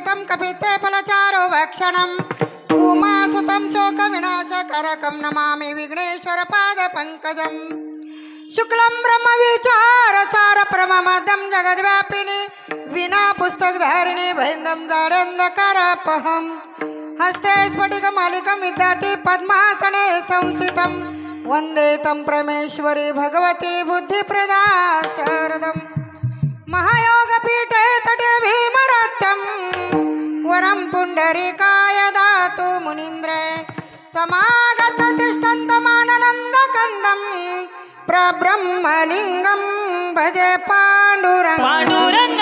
कपितं कपिते फलचारो भक्षणम् उमासुतं शोकविनाशकारकं नमामि विघ्नेश्वरपादपङ्कजम् शुक्लं ब्रह्मविचारसारप्रमदं जगद्व्यापिनी विना पुस्तकधारिणी भैन्दं दाडन्धकारापहम् हस्ते स्फटिकमालिकं विद्याति पद्मासने संस्थितं वन्दे तं परमेश्वरी भगवती बुद्धिप्रदा शरदम् महायोगपीठे तटे भीमरात्यं वरं पुण्डरीकाय दातु मुनीन्द्रे समागत तिष्ठन्तमानन्दकन्दं प्रब्रह्मलिङ्गं भजे पाण्डुरङ्ग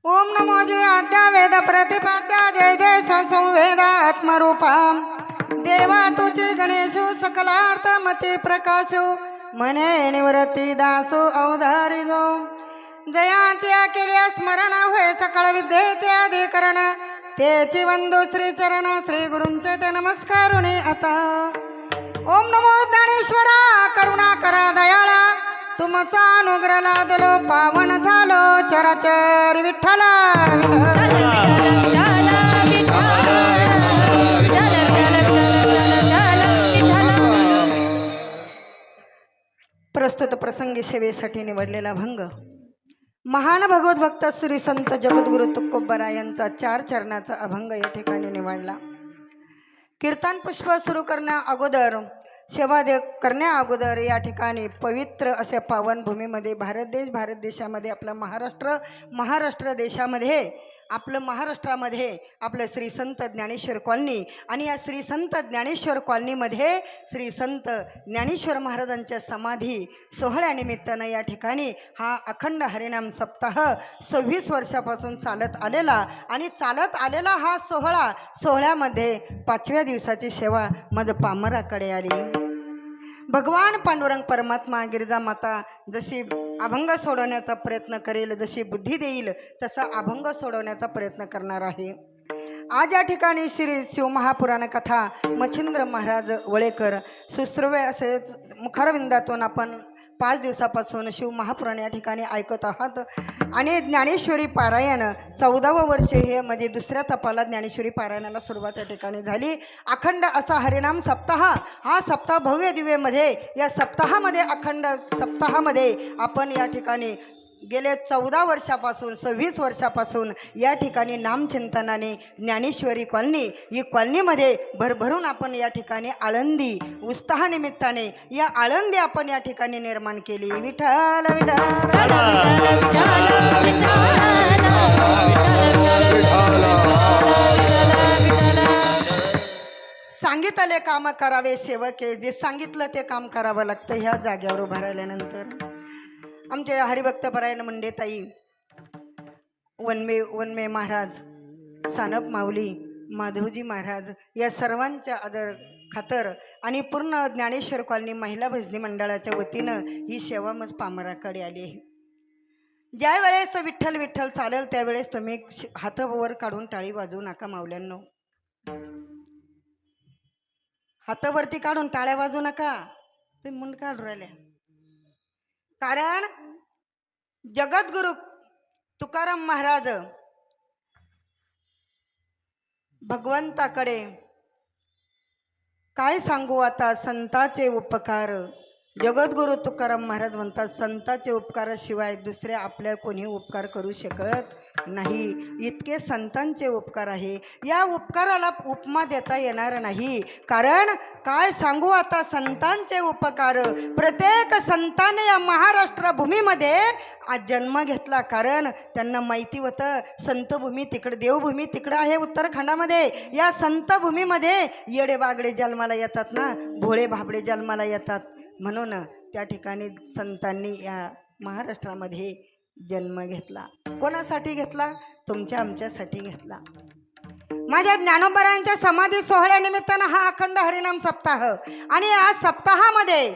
ओम नमो जय आद्या वेद प्रतिपाद्या जय जय संवेद आत्मरूपम देवा तुझे गणेशु सकलार्थ मती प्रकाशु मने निवृत्ती दासु अवधारी जो जयाचे केल्या स्मरण होय सकळ विद्येचे अधिकरण तेची वंदू श्री चरण श्री गुरूंचे ते नमस्कारुणी आता ओम नमो ज्ञानेश्वरा करुणा करा दयाळा तुमचा अनुग्रह लादलो पावन झालो चराचर विठ्ठला प्रस्तुत प्रसंगी सेवेसाठी निवडलेला भंग महान भगवत भक्त श्री संत जगद्गुरु तुकोबरा यांचा 4 चरणाचा अभंग या ठिकाणी निवडला। कीर्तन पुष्प सुरू करण्या अगोदर सेवा करण्या अगोदर या ठिकाणी पवित्र अशा पावन भूमीमध्ये भारत देशामध्ये आपला महाराष्ट्र देशामध्ये आपलं महाराष्ट्रामध्ये आपलं श्री संत ज्ञानेश्वर कॉलनी आणि या श्री संत ज्ञानेश्वर कॉलनीमध्ये श्री संत ज्ञानेश्वर महाराजांच्या समाधी सोहळ्यानिमित्तानं या ठिकाणी हा अखंड हरिनाम सप्ताह 26 वर्षापासून चालत आलेला हा सोहळ्यामध्ये 5व्या दिवसाची सेवा माझं पामराकडे आली। भगवान पांडुरंग परमात्मा गिरिजा माता जशी अभंग सोडवण्याचा प्रयत्न करेल, जशी बुद्धी देईल तसा अभंग सोडवण्याचा प्रयत्न करणार आहे। आज या ठिकाणी श्री शिवमहापुराण कथा मच्छिंद्र महाराज वळेकर सुश्रव्य असे मुखारविंदातून आपण 5 दिवसापासून शिवमहापुराण या ठिकाणी ऐकत आहात आणि ज्ञानेश्वरी पारायण 14वं वर्ष हे म्हणजे दुसऱ्या तपाला ज्ञानेश्वरी पारायणाला सुरुवात या ठिकाणी झाली. अखंड असा हरिनाम सप्ताह, हा सप्ताह भव्य दिव्यमध्ये या सप्ताहामध्ये अखंड सप्ताहामध्ये आपण या ठिकाणी गेले 14 वर्षापासून 26 वर्षापासून या ठिकाणी नामचिंतनाने ज्ञानेश्वरी कॉलनी ही कॉलनीमध्ये भरभरून आपण या ठिकाणी आळंदी उत्साहानिमित्ताने या आळंदी आपण या ठिकाणी निर्माण केली. विठ्ठल विठ्ठल सांगितले काम करावे सेवके, जे सांगितलं ते काम करावं लागतं. ह्या जाग्यावर उभं राहिल्यानंतर आमचे हरिभक्तपरायण मंडेताई वनमे महाराज, सानप माऊली, माधवजी महाराज या सर्वांच्या आदर खातर आणि पूर्ण ज्ञानेश्वर कॉलनी महिला भजनी मंडळाच्या वतीनं ही सेवा मज पामराकडे आली आहे. ज्या वेळेस विठ्ठल विठ्ठल चालेल त्यावेळेस तुम्ही हात वर काढून टाळी वाजवू नका माऊल्यांनो. हातावरती काढून टाळ्या वाजवू नका, तुम्ही मुंड काढून राहिल्या. कारण जगद्गुरु तुकाराम महाराज भगवंताकडे काय सांगू आता संतांचे उपकार. जगद्गुरु तुकाराम महाराज म्हणतात संतांचे उपकाराशिवाय दुसरे आपल्या कोणी उपकार करू शकत नाही. इतके संतांचे उपकार आहे, या उपकाराला उपमा देता येणार नाही. कारण काय सांगू आता संतांचे उपकार. प्रत्येक संताने या महाराष्ट्र भूमीमध्ये आज जन्म घेतला. कारण त्यांना माहिती होतं संतभूमी तिकडे, देवभूमी तिकडं आहे उत्तराखंडामध्ये. या संतभूमीमध्ये येडे बागडे जन्माला येतात ना, भोळे भाबडे जन्माला येतात. म्हणून त्या ठिकाणी संतांनी या महाराष्ट्रामध्ये जन्म घेतला. कोणासाठी घेतला? तुमच्या आमच्यासाठी घेतला. माझ्या ज्ञानोबरायांच्या समाधी सोहळ्यानिमित्तानं हा अखंड हरिनाम सप्ताह आणि या सप्ताहामध्ये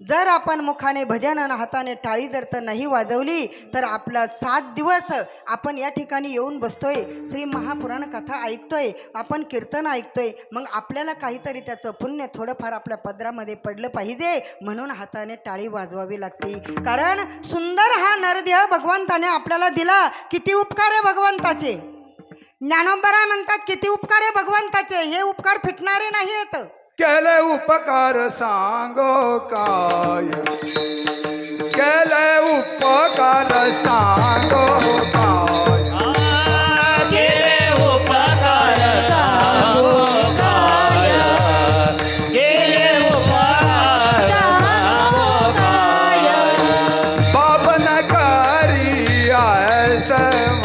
जर आपण मुखाने भजन आणि हाताने टाळी जर तर नाही वाजवली तर आपला 7 दिवस आपण या ठिकाणी येऊन बसतोय, श्री महापुराण कथा ऐकतोय, आपण कीर्तन ऐकतोय. मग आपल्याला काहीतरी त्याचं पुण्य थोडंफार आपल्या पदरामध्ये पडलं पाहिजे. म्हणून हाताने टाळी वाजवावी लागते. कारण सुंदर हा नरदेह भगवंताने आपल्याला दिला. किती उपकार आहे भगवंताचे. ज्ञानोबराय म्हणतात किती उपकार आहे भगवंताचे, हे उपकार फिटणारे नाही आहेत. केले उपकार सांगो काय, केले उपकार सांगो काय, केले उपकार सांगो काय, केले उपकार सांगो काय. बाप न करी ऐस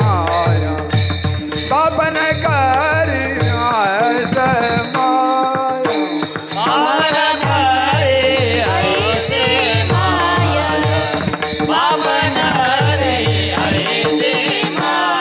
माया, बाप न करी ऐस माया. आम्हाला करे ऐसे माया, बाबा रे ऐसे माया.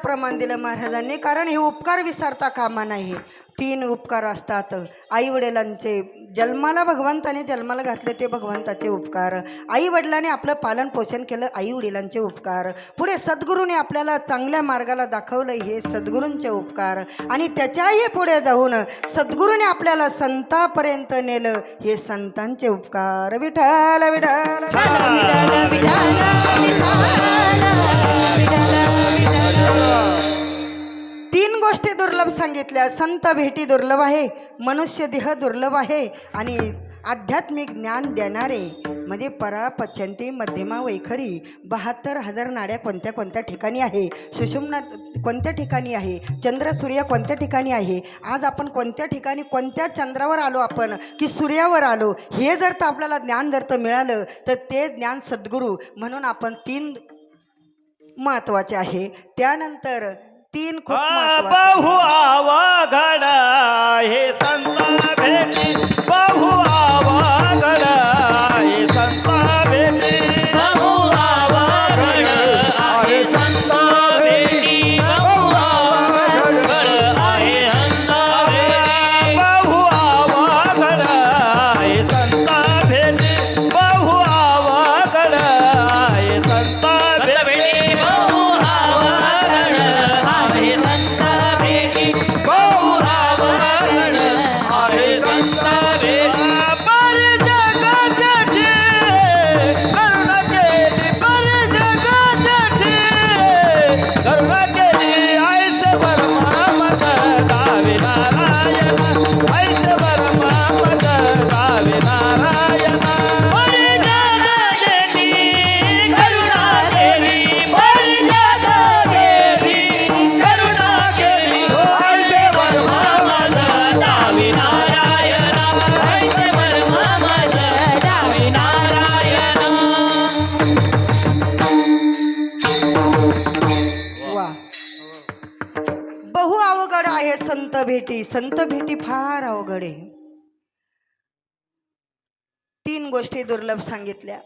प्रमाण दिलं महाराजांनी, कारण हे उपकार विसरता कामा नाही. 3 उपकार असतात. आई वडिलांचे, जन्माला भगवंताने जन्माला घातले ते भगवंताचे उपकार, आई वडिलांनी आपलं पालन पोषण केलं आई वडिलांचे उपकार, पुढे सद्गुरूने आपल्याला चांगल्या मार्गाला दाखवलं हे सद्गुरूंचे उपकार, आणि त्याच्याही पुढे जाऊन सद्गुरूने आपल्याला संतापर्यंत नेलं हे संतांचे उपकार. विठ्ठल विठ्ठल तीन गोष्टी दुर्लभ सांगितल्या. संत भेटी दुर्लभ आहे, मनुष्य देह दुर्लभ आहे, आणि आध्यात्मिक ज्ञान देणारे म्हणजे परा पचंती मध्यमा वैखरी 72,000 नाड्या कोणत्या कोणत्या ठिकाणी आहे, सुषुम्ना कोणत्या ठिकाणी आहे, चंद्र सूर्य कोणत्या ठिकाणी आहे, आज आपण कोणत्या ठिकाणी कोणत्या चंद्रावर आलो आपण की सूर्यावर आलो, हे जर तर आपल्याला ज्ञान जर तर मिळालं तर ते ज्ञान सद्गुरू म्हणून आपण 3 महत्त्वाचे आहे. त्यानंतर 3 खूप महत्त्वाचे. बहु आवागड हे संत भेटी, बहु आवागड हे संत भेटी, बहु आवागड आहे संत भेटी, बहु आवागड आहे संत भेटी, बहु आवागड आहे संत भेटी, बहु आवागड आहे संत भेटी, बहु आवागड आहे संत भेटी, बहु आवागड आहे संत भेटी. पर जगासाठी करुणा केली, पर जगासाठी करुणा केली, ऐसे परमामत गावी नारायण, ऐसे परमामत गावी नारायण. पर जगासाठी करुणा केली, पर जगासाठी करुणा केली, ऐसे परमामत गावी नारायण, ऐसे परमामत गावी नारायण. वा. बहु अवघड आहे संत भेटी, संत भेटी फार अवघड आहे. 3 गोष्टी दुर्लभ सांगितल्या.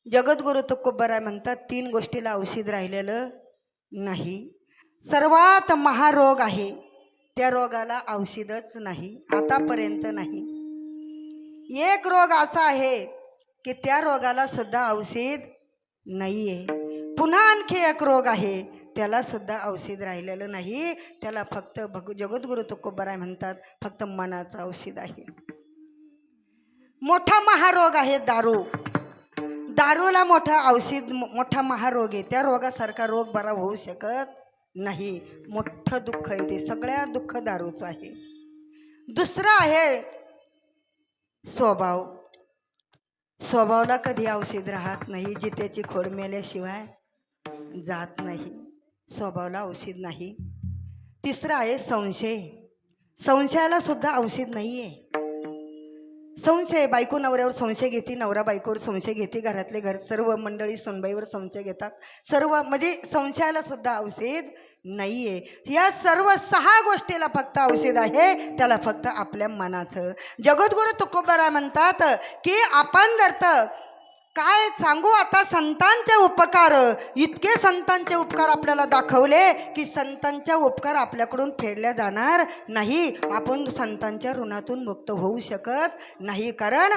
जगद्गुरु तुकोबराय म्हणतात 3 गोष्टीला औषध राहिलेलं नाही. सर्वात महारोग आहे त्या रोगाला औषधच नाही, आतापर्यंत नाही. एक रोग असा आहे की त्या रोगाला सुद्धा औषध नाही आहे. पुन्हा आणखी एक रोग आहे त्याला सुद्धा औषध राहिलेलं नाही. त्याला फक्त जगद्गुरु तुकोबराय म्हणतात फक्त मनाचं औषध आहे. मोठा महारोग आहे दारू. दारूला मोठा औषध, मोठा महारोग आहे. त्या रोगासारखा रोग बरा होऊ शकत नाही. मोठं दुःख आहे ते, सगळ्या दुःख दारूचं आहे. दुसरं आहे स्वभाव. स्वभावाला कधी औषध राहत नाही, जित्याची खोड मेल्याशिवाय जात नाही, स्वभावाला औषध नाही. तिसरं आहे संशय. संशयाला सुद्धा औषध नाही आहे. संशय, बायको नवऱ्यावर संशय घेते, नवरा बायकोवर संशय घेते, घरातले सर्व मंडळी सुनबाईवर संशय घेतात, सर्व म्हणजे संशयाला सुद्धा औषध नाही आहे. या सर्व 6 गोष्टीला फक्त औषध आहे, त्याला फक्त आपल्या मनाचं. जगद्गुरु तुकोबराय म्हणतात की आपण जर तर काय सांगू आता संतांचे उपकार, इतके संतांचे उपकार आपल्याला दाखवले की संतांच्या उपकार आपल्याकडून फेडल्या जाणार नाही. आपण संतांच्या ऋणातून मुक्त होऊ शकत नाही. कारण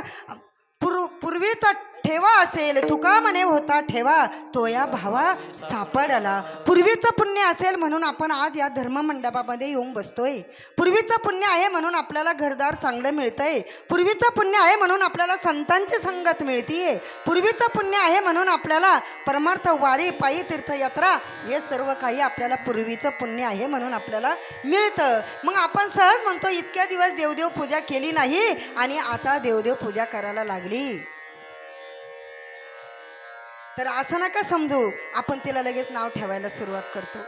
पूर्वीचा ठेवा असेल, तुका म्हणे होता ठेवा, तो या भावा सापडला. पूर्वीचं पुण्य असेल म्हणून आपण आज या धर्ममंडपामध्ये येऊन बसतोय. पूर्वीचं पुण्य आहे म्हणून आपल्याला घरदार चांगलं मिळतंय. पूर्वीचं पुण्य आहे म्हणून आपल्याला संतांची संगत मिळतीये. पूर्वीचं पुण्य आहे म्हणून आपल्याला परमार्थ वारी, पायी तीर्थयात्रा हे सर्व काही आपल्याला पूर्वीचं पुण्य आहे म्हणून आपल्याला मिळतं. मग आपण सहज म्हणतो इतक्या दिवस देवदेव पूजा केली नाही आणि आता देवदेव पूजा करायला लागली. तर असं नका समजू आपण तिला लगेच नाव ठेवायला सुरुवात करतो.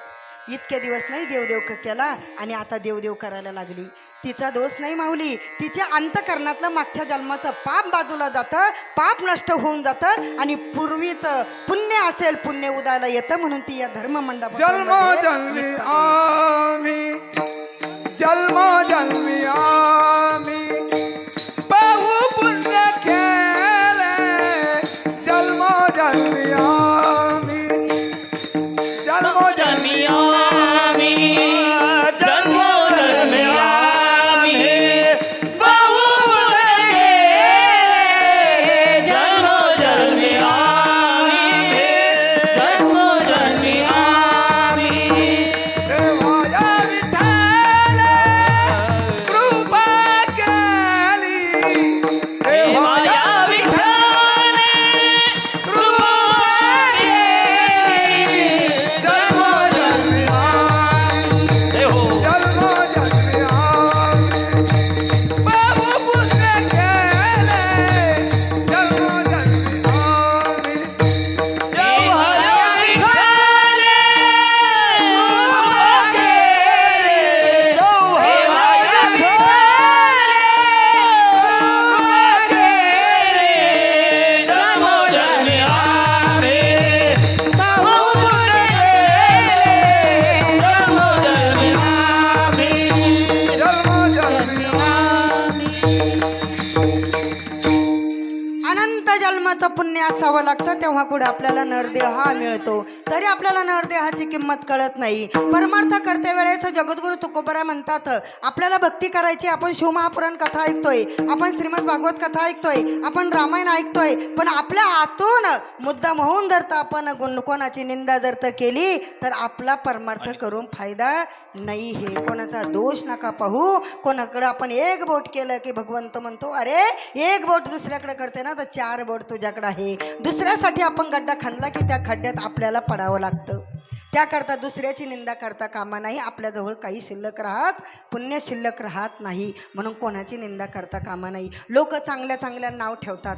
इतके दिवस नाही देवदेव केला आणि आता देवदेव करायला लागली. तिचा दोष नाही माऊली, तिच्या अंतकरणातलं मागच्या जन्माचं पाप बाजूला जातं, पाप नष्ट होऊन जातं आणि पूर्वीचं पुण्य असेल, पुण्य उदायला येतं म्हणून ती या धर्ममंडपात जन्मोजन्मी आम्ही, जन्मोजन्मी आम्ही बहु पुण्य केले, जन्मोजन्मी आम्ही, जन्मोजन्मी आम्ही लागतं तेव्हा कुठे आपल्याला नरदेह हा मिळतो. तरी आपल्याला नरदेहाची किंमत कळत नाही. परमार्थ करते वेळेस जगद्गुरु तुकोबरा म्हणतात, आपल्याला भक्ती करायची, आपण शिवमहापुराण कथा ऐकतोय, आपण श्रीमद भागवत कथा ऐकतोय, आपण रामायण ऐकतोय, पण आपल्या आतून मुद्दाम होऊन जर तर आपण कोणाची निंदा जर तर केली तर आपला परमार्थ करून फायदा नाही. हे कोणाचा दोष नका पाहू. कोणाकडे आपण एक बोट केलं की भगवंत म्हणतो, अरे एक बोट दुसऱ्याकडे करते ना तर 4 बोट तुझ्याकडे आहे. दुसऱ्यासाठी आपण गड्डा खणला की त्या खड्ड्यात आपल्याला पडावं लागतं. त्याकरता दुसऱ्याची निंदा करता कामा नाही. आपल्याजवळ काही शिल्लक राहत, पुण्य शिल्लक राहत नाही, म्हणून कोणाची निंदा करता कामा नाही. लोक चांगल्या चांगल्या नाव ठेवतात.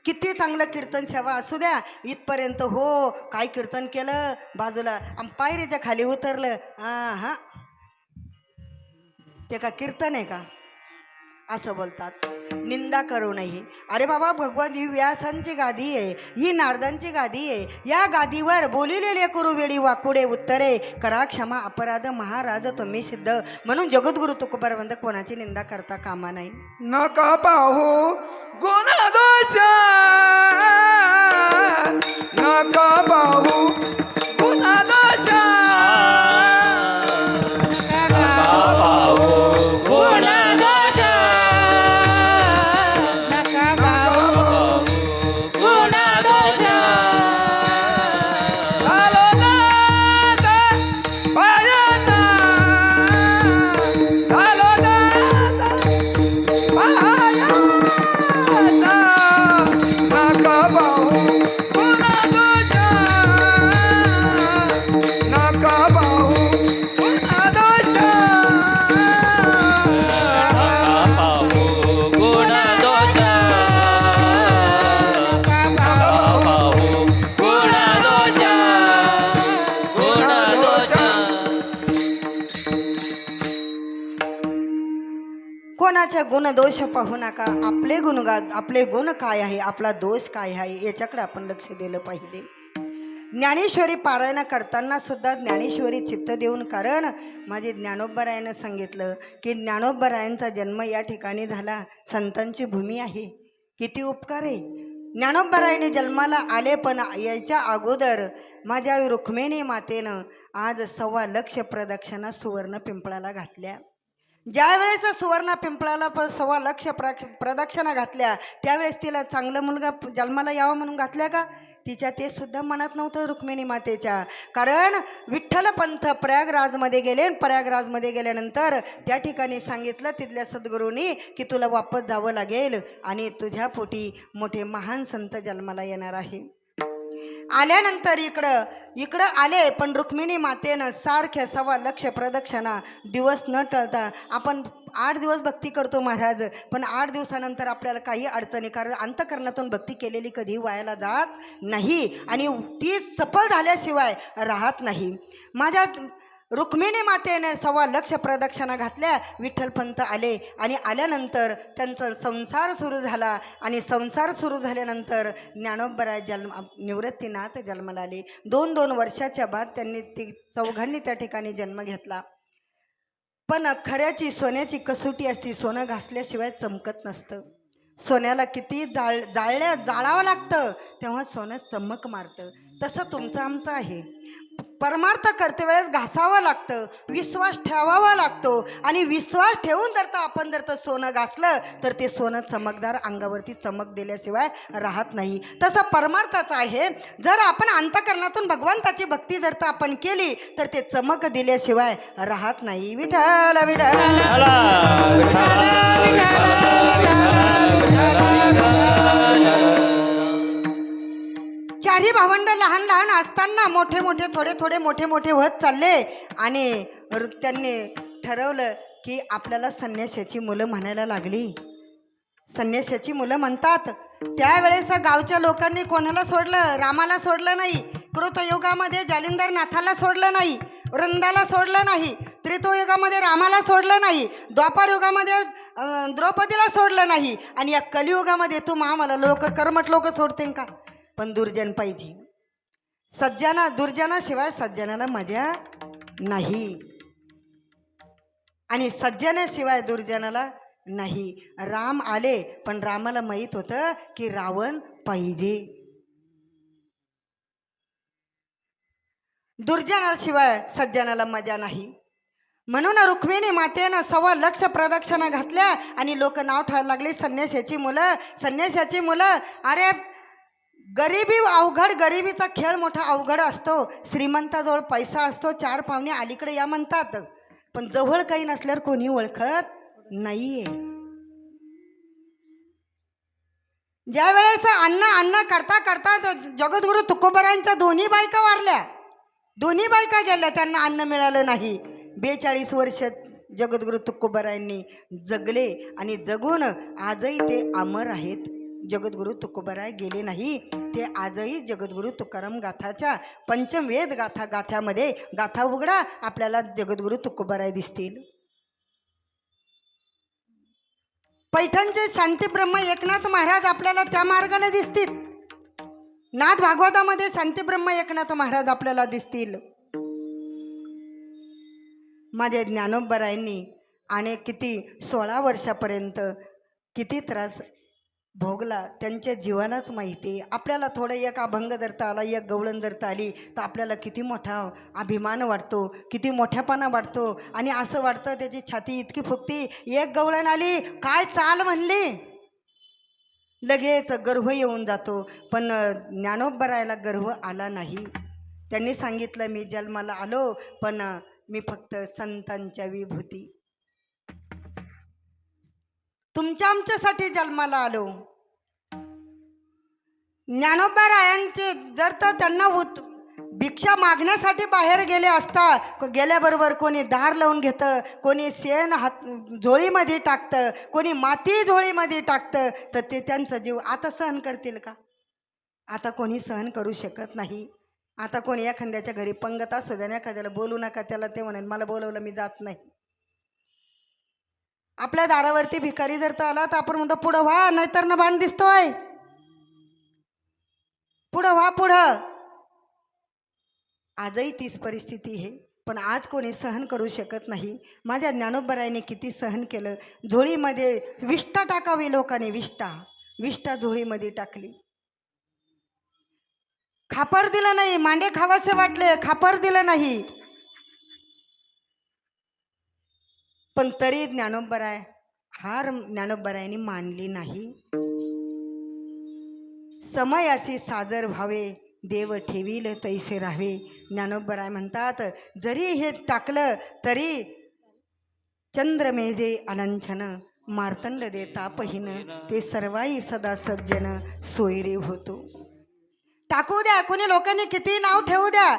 किती चांगलं कीर्तन सेवा असू द्या, इथपर्यंत हो काय कीर्तन केलं, बाजूला पायरीच्या खाली उतरलं, हां ते का कीर्तन आहे का, असं बोलतात. निंदा करू नये. अरे बाबा, भगवान ही व्यासांची गादी आहे, ही नारदांची गादी आहे. या गादीवर बोलिलेले करू वेळी वाकुडे उत्तरे, करा क्षमा अपराध महाराज तुम्ही सिद्ध. म्हणून जगद्गुरु तुकोबरावंत कोणाची निंदा करता कामा नाही. नका पाहू गुण दोष, नका पाहू गुण दोष, कोणाचे गुणदोष पाहू नका. आपले गुण काय आहे, आपला दोष काय आहे, याच्याकडे आपण लक्ष दिलं पाहिजे. ज्ञानेश्वरी पारायण करताना सुद्धा ज्ञानेश्वरी चित्त देऊन, कारण माझे ज्ञानोबरायानं सांगितलं की ज्ञानोबरायांचा जन्म या ठिकाणी झाला, संतांची भूमी आहे. किती उपकार आहे. ज्ञानोबरायाने जन्माला आले, पण याच्या अगोदर माझ्या रुक्मिणी मातेनं आज 1.25 लाख प्रदक्षिणा सुवर्ण पिंपळाला घातल्या. ज्या वेळेस सुवर्ण पिंपळाला 1.25 लाख प्रदक्षिणा घातल्या, त्यावेळेस तिला चांगला मुलगा जन्माला यावा म्हणून घातल्या का? तिच्या ते सुद्धा मनात नव्हतं रुक्मिणी मातेच्या. कारण विठ्ठल पंथ प्रयागराजमध्ये गेले. प्रयागराजमध्ये गेल्यानंतर त्या ठिकाणी सांगितलं तिथल्या सद्गुरूंनी की तुला वापस जावं लागेल आणि तुझ्या पोटी मोठे महान संत जन्माला येणार आहे. आल्यानंतर इकडं आले, पण रुक्मिणी मातेनं सारख्या 1.25 लाख प्रदक्षिणा दिवस न टळता, आपण 8 दिवस भक्ती करतो महाराज, पण 8 दिवसानंतर आपल्याला काही अडचणी, कारण अंतःकरणातून भक्ती केलेली कधी वायाला जात नाही आणि ती सफल झाल्याशिवाय राहत नाही. माझ्या रुक्मिणी मातेने 1.25 लाख प्रदक्षिणा घातल्या. विठ्ठलपंत आले आणि आल्यानंतर त्यांचा संसार सुरू झाला आणि संसार सुरू झाल्यानंतर ज्ञानोबराय निवृत्तीनाथ जन्माला आले. 2 वर्षाच्या बाद त्यांनी ती चौघांनी त्या ठिकाणी जन्म घेतला. पण खऱ्याची सोन्याची कसोटी असती, सोनं घासल्याशिवाय चमकत नसतं. सोन्याला किती जाळावं लागतं तेव्हा सोनं चमक मारतं. तसं तुमचं आमचं आहे. परमार्थ करते वेळेस घासावं लागतं, विश्वास ठेवावा लागतो आणि विश्वास ठेवून आपण जर सोनं घासलं तर ते सोनं चमकदार अंगावरती चमक दिल्याशिवाय राहत नाही. तसं परमार्थाचं आहे. जर आपण अंतःकरणातून भगवंताची भक्ती जर आपण केली तर ते चमक दिल्याशिवाय राहत नाही. विठ्ठल विठ्ठल चारही भावंड लहान लहान असताना मोठे मोठे होत चालले आणि त्यांनी ठरवलं की आपल्याला संन्यासाची मुलं म्हणायला लागली. संन्यासाची मुलं म्हणतात. त्यावेळेस गावच्या लोकांनी कोणाला सोडलं? रामाला सोडलं नाही. कृतयुगामध्ये जालिंदर नाथाला सोडलं नाही, वृंदाला सोडलं नाही, त्रेतायुगामध्ये रामाला सोडलं नाही, द्वापार युगामध्ये द्रौपदीला सोडलं नाही आणि या कलियुगामध्ये तू आम्हाला कर्मठ लोक सोडते का? पण दुर्जन पाहिजे. दुर्जनाशिवाय सज्जनाला मजा नाही आणि सज्जनाशिवाय दुर्जनाला नाही. राम आले, पण रामाला माहीत होतं की रावण पाहिजे. दुर्जनाशिवाय सज्जनाला मजा नाही. म्हणून रुक्मिणी मातेनं 1.25 प्रदक्षिणा घातल्या आणि लोक नाव ठेवायला लागले संन्याशाची मुलं. अरे गरिबी अवघड, गरिबीचा खेळ मोठा अवघड असतो. श्रीमंताजवळ पैसा असतो, 4 पाहुणे अलीकडे या म्हणतात, पण जवळ काही नसल्यावर कोणी ओळखत नाहीये. ज्या वेळेस अन्न करता करता जगद्गुरु तुकोबरायांच्या दोन्ही बायका वारल्या, दोन्ही बायका गेल्या, त्यांना अन्न मिळालं नाही. 42 वर्ष जगद्गुरु तुकोबरायांनी जगले आणि जगून आजही ते अमर आहेत. जगद्गुरु तुकोबराय गेले नाही, ते आजही जगद्गुरु तुकाराम गाथाच्या पंचमवेद गाथ्यामध्ये गाथा उघडा, आपल्याला जगद्गुरु तुकोबराय दिसतील. पैठणचे शांतीब्रह्म एकनाथ महाराज आपल्याला त्या मार्गाने दिसतील. नाथ भागवतामध्ये शांतीब्रह्म एकनाथ महाराज आपल्याला दिसतील. माझ्या ज्ञानोबरायांनी आणि किती 16 वर्षापर्यंत किती त्रास भोगला, त्यांच्या जीवालाच माहिती. आपल्याला थोडं एक अभंग धरता आला, एक गवळण धरता आली तर आपल्याला किती मोठा अभिमान वाटतो, किती मोठ्यापणा वाटतो. आणि असं वाटतं त्याची छाती इतकी फुगती, एक गवळण आली काय चाल म्हणली, लगेच गर्व येऊन जातो. पण ज्ञानोबरायला गर्व आला नाही. त्यांनी सांगितलं, मी जन्माला आलो पण मी फक्त संतांच्या विभूती, तुमच्या आमच्यासाठी जन्माला आलो. ज्ञानोबरायांचे जर तर त्यांना भिक्षा मागण्यासाठी बाहेर गेले असता, गेल्याबरोबर कोणी दार लावून घेतं, कोणी शेण हात झोळीमध्ये टाकतं, कोणी माती झोळीमध्ये टाकतं, तर ते त्यांचा जीव आता सहन करतील का? आता कोणी सहन करू शकत नाही. आता कोणी एखाद्याच्या घरी पंगत असू द्या, एखाद्याला बोलू नका, त्याला ते म्हणेल मला बोलवलं मी जात नाही. आपल्या दारावरती भिकारी जर तर आला तर आपण म्हणतो पुढं व्हा, नाहीतर ना भांड दिसतोय, पुढं व्हा पुढं. आजही तीच परिस्थिती आहे, पण आज कोणी सहन करू शकत नाही. माझ्या ज्ञानोबरायाने किती सहन केलं. झोळीमध्ये विष्ठा टाकावी लोकांनी, विष्ठा झोळीमध्ये टाकली. खापर दिलं नाही, मांडे खावासे वाटले, खापर दिलं नाही, पण तरी ज्ञानोबराय हार ज्ञानोबरायांनी मानली नाही. समयासी साजर व्हावे, देव ठेवील तैसे राहावे. ज्ञानोबराय म्हणतात, जरी हे टाकलं तरी चंद्रमेजे अलंछन, मार्तंड दे तापहीन, ते सर्वाई सदा सज्जन सोयरे होतो. टाकू द्या, कोणी लोकांनी किती नाव ठेवू द्या,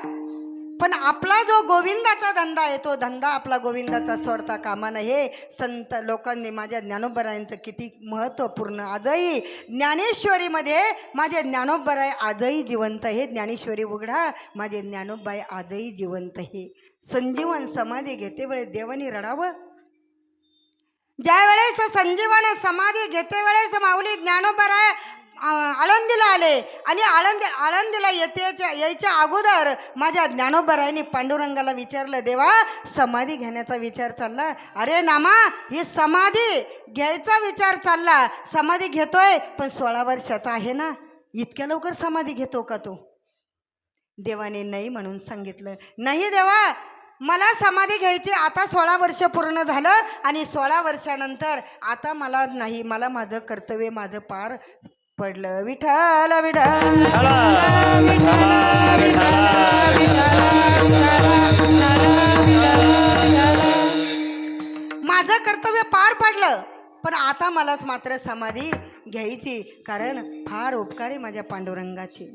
पण आपला जो गोविंदाचा धंदा आहे तो धंदा आपला गोविंदाचा सोडता कामा नये. संत लोकांनी माझ्या ज्ञानोबरायांचं किती महत्त्वपूर्ण, आजही ज्ञानेश्वरीमध्ये माझे ज्ञानोबराय आजही जिवंत आहे. ज्ञानेश्वरी उघडा, माझे ज्ञानोबाई आजही जिवंत आहे. संजीवन समाधी घेते वेळेस देवानी रडावं. ज्या वेळेस संजीवन समाधी घेते वेळेस माऊली ज्ञानोबराय आळंदीला आले आणि आळंदीला यायच्या अगोदर माझ्या ज्ञानोबरायांनी पांडुरंगाला विचारलं, देवा समाधी घेण्याचा विचार चालला. अरे नामा, ही समाधी घ्यायचा विचार चालला, समाधी घेतोय पण 16 वर्षाचा आहे ना, इतक्या लवकर समाधी घेतो का तो? देवाने नाही म्हणून सांगितलं. नाही देवा, मला समाधी घ्यायची, आता 16 वर्ष पूर्ण झालं आणि 16 वर्षानंतर आता मला नाही, मला माझं कर्तव्य माझं पार पडलं. विठ्ठल विठ्ठल माझं कर्तव्य पार पडलं, पण आता मलाच मात्र समाधी घ्यायची, कारण फार उपकार आहे माझ्या पांडुरंगाचे.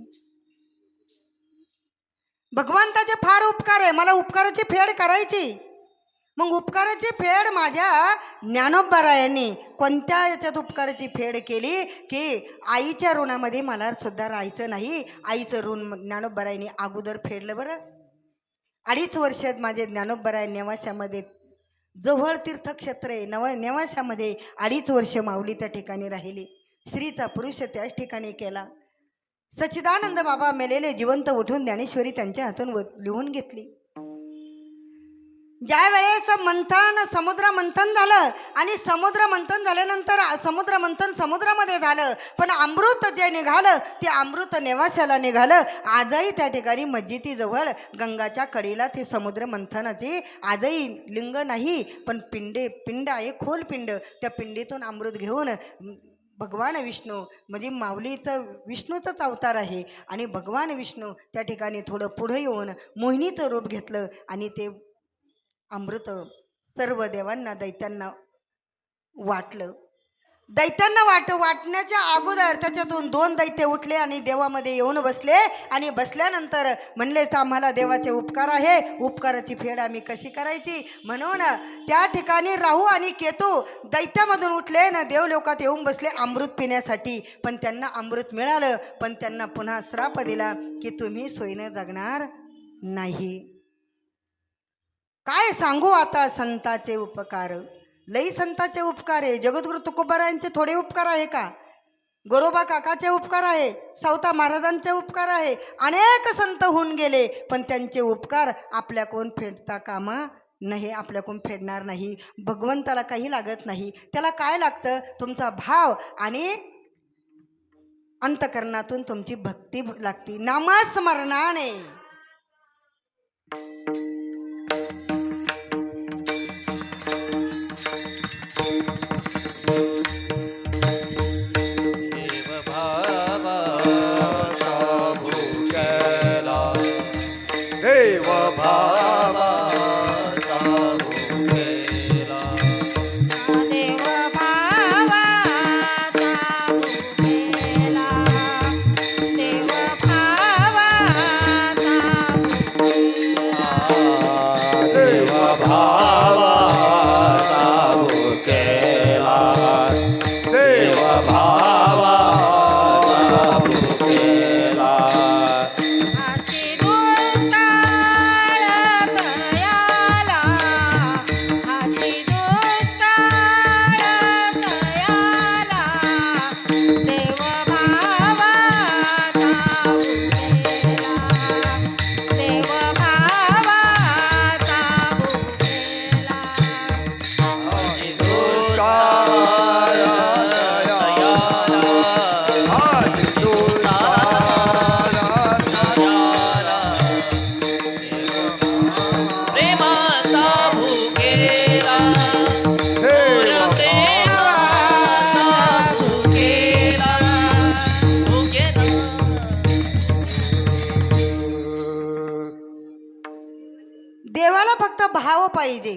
भगवंताचे फार उपकार आहे, मला उपकाराची फेड करायची. मग उपकाराची फेड माझ्या ज्ञानोबरायांनी कोणत्या याच्यात उपकाराची फेड केली की आईच्या ऋणामध्ये मला सुद्धा राहायचं नाही. आईचं ऋण ज्ञानोबरायांनी अगोदर फेडलं. बरं 2.5 वर्षात माझे ज्ञानोबराय नेवाशामध्ये, जवळ तीर्थक्षेत्र आहे नेवाशामध्ये 2.5 वर्ष माऊली त्या ठिकाणी राहिली. स्त्रीचा पुरुष त्याच ठिकाणी केला. सच्चिदानंद बाबा मेलेले जिवंत उठून ज्ञानेश्वरी त्यांच्या हातून लिहून घेतली. ज्या वेळेस समुद्र मंथन झालं आणि समुद्र मंथन झाल्यानंतर समुद्रामध्ये झालं, पण अमृत जे निघालं ते अमृत नेवास्याला निघालं. आजही त्या ठिकाणी मस्जिदीजवळ गंगाच्या कडेला ते समुद्र मंथनाचे आजही लिंग नाही, पण पिंड आहे, खोल पिंड. त्या पिंडीतून अमृत घेऊन भगवान विष्णू म्हणजे विष्णूचाच अवतार आहे, आणि भगवान विष्णू त्या ठिकाणी थोडं पुढे येऊन मोहिनीचं रूप घेतलं आणि ते अमृत सर्व देवांना दैत्यांना वाटलं. वाटण्याच्या अगोदर त्याच्यातून 2 दैत्य उठले आणि देवामध्ये येऊन बसले, आणि बसल्यानंतर म्हणलेच आम्हाला देवाचे उपकार आहे, उपकाराची फेड आम्ही कशी करायची. म्हणून त्या ठिकाणी राहू आणि केतू दैत्यामधून उठले ना देवलोकात येऊन बसले अमृत पिण्यासाठी. पण त्यांना अमृत मिळालं, पण त्यांना पुन्हा श्राप दिला की तुम्ही सोयीनं जगणार नाही. काय सांगू आता संताचे उपकार, लई संताचे उपकार आहे. जगद्गुरु तुकोबारायांचे थोडे उपकार आहे का? गोरोबा काकाचे उपकार आहे, सावता महाराजांचे उपकार आहे. अनेक संत होऊन गेले, पण त्यांचे उपकार आपल्याकडून फेडता कामा नाही, आपल्याकडून फेडणार नाही. भगवंताला काही लागत नाही. त्याला काय लागतं? तुमचा भाव आणि अंतकरणातून तुमची भक्ती लागती, नामस्मरणाने. देव भावा भाव पाहिजे.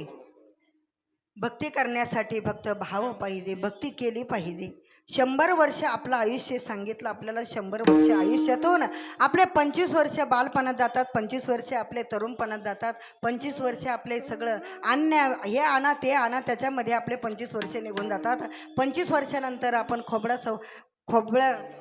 भक्ती करण्यासाठी फक्त भाव पाहिजे, भक्ती केली पाहिजे. 100 वर्ष आपलं आयुष्य सांगितलं आपल्याला. 100 वर्ष आयुष्यातून आपले 25 वर्ष बालपणात जातात, 25 वर्ष आपले तरुणपणात जातात, 25 वर्ष आपले सगळं हे आणा ते आणा त्याच्यामध्ये आपले 25 वर्ष निघून जातात. 25 वर्षानंतर आपण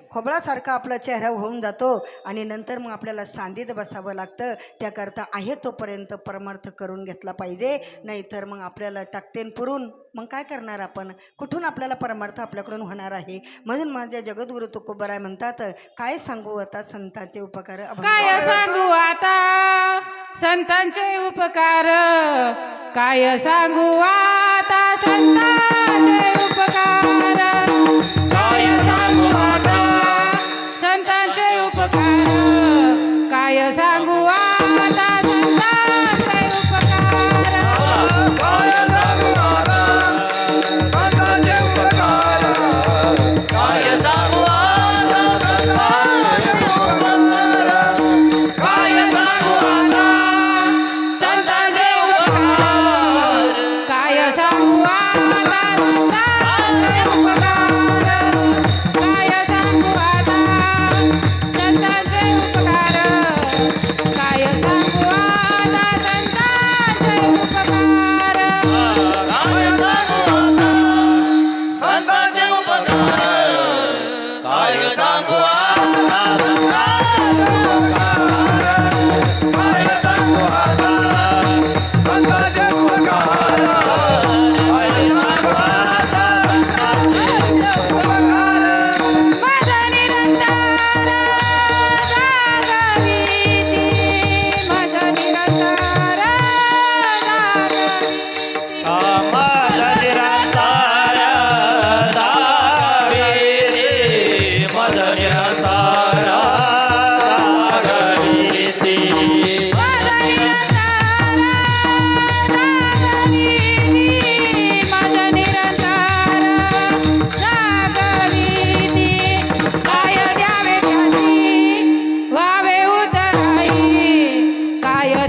खोबळासारखा आपला चेहरा होऊन जातो, आणि नंतर मग आपल्याला सांधीत बसावं लागतं. त्याकरता आहे तोपर्यंत परमार्थ करून घेतला पाहिजे, नाहीतर मग आपल्याला टाकतेन पुरून मग काय करणार आपण? कुठून आपल्याला परमार्थ आपल्याकडून होणार आहे? म्हणून माझ्या जगद्गुरु तुकोबाराय म्हणतात, काय सांगू आता संतांचे उपकार, काय सांगू आता संतांचे उपकार, काय सांगू आता संतांचे उपकार, काय सांगू आता संतांचे उपकार, काय सांगू आता संतांचे उपकार, काय सांगू आता संतांचे उपकार, काय सांगू आता संतांचे उपकार, काय सांगू आता संतांचे उपकार, काय सांगू आता संतांचे उपकार, काय सांगू आता संतांचे उपकार, काय सांगू आता संतांचे उपकार,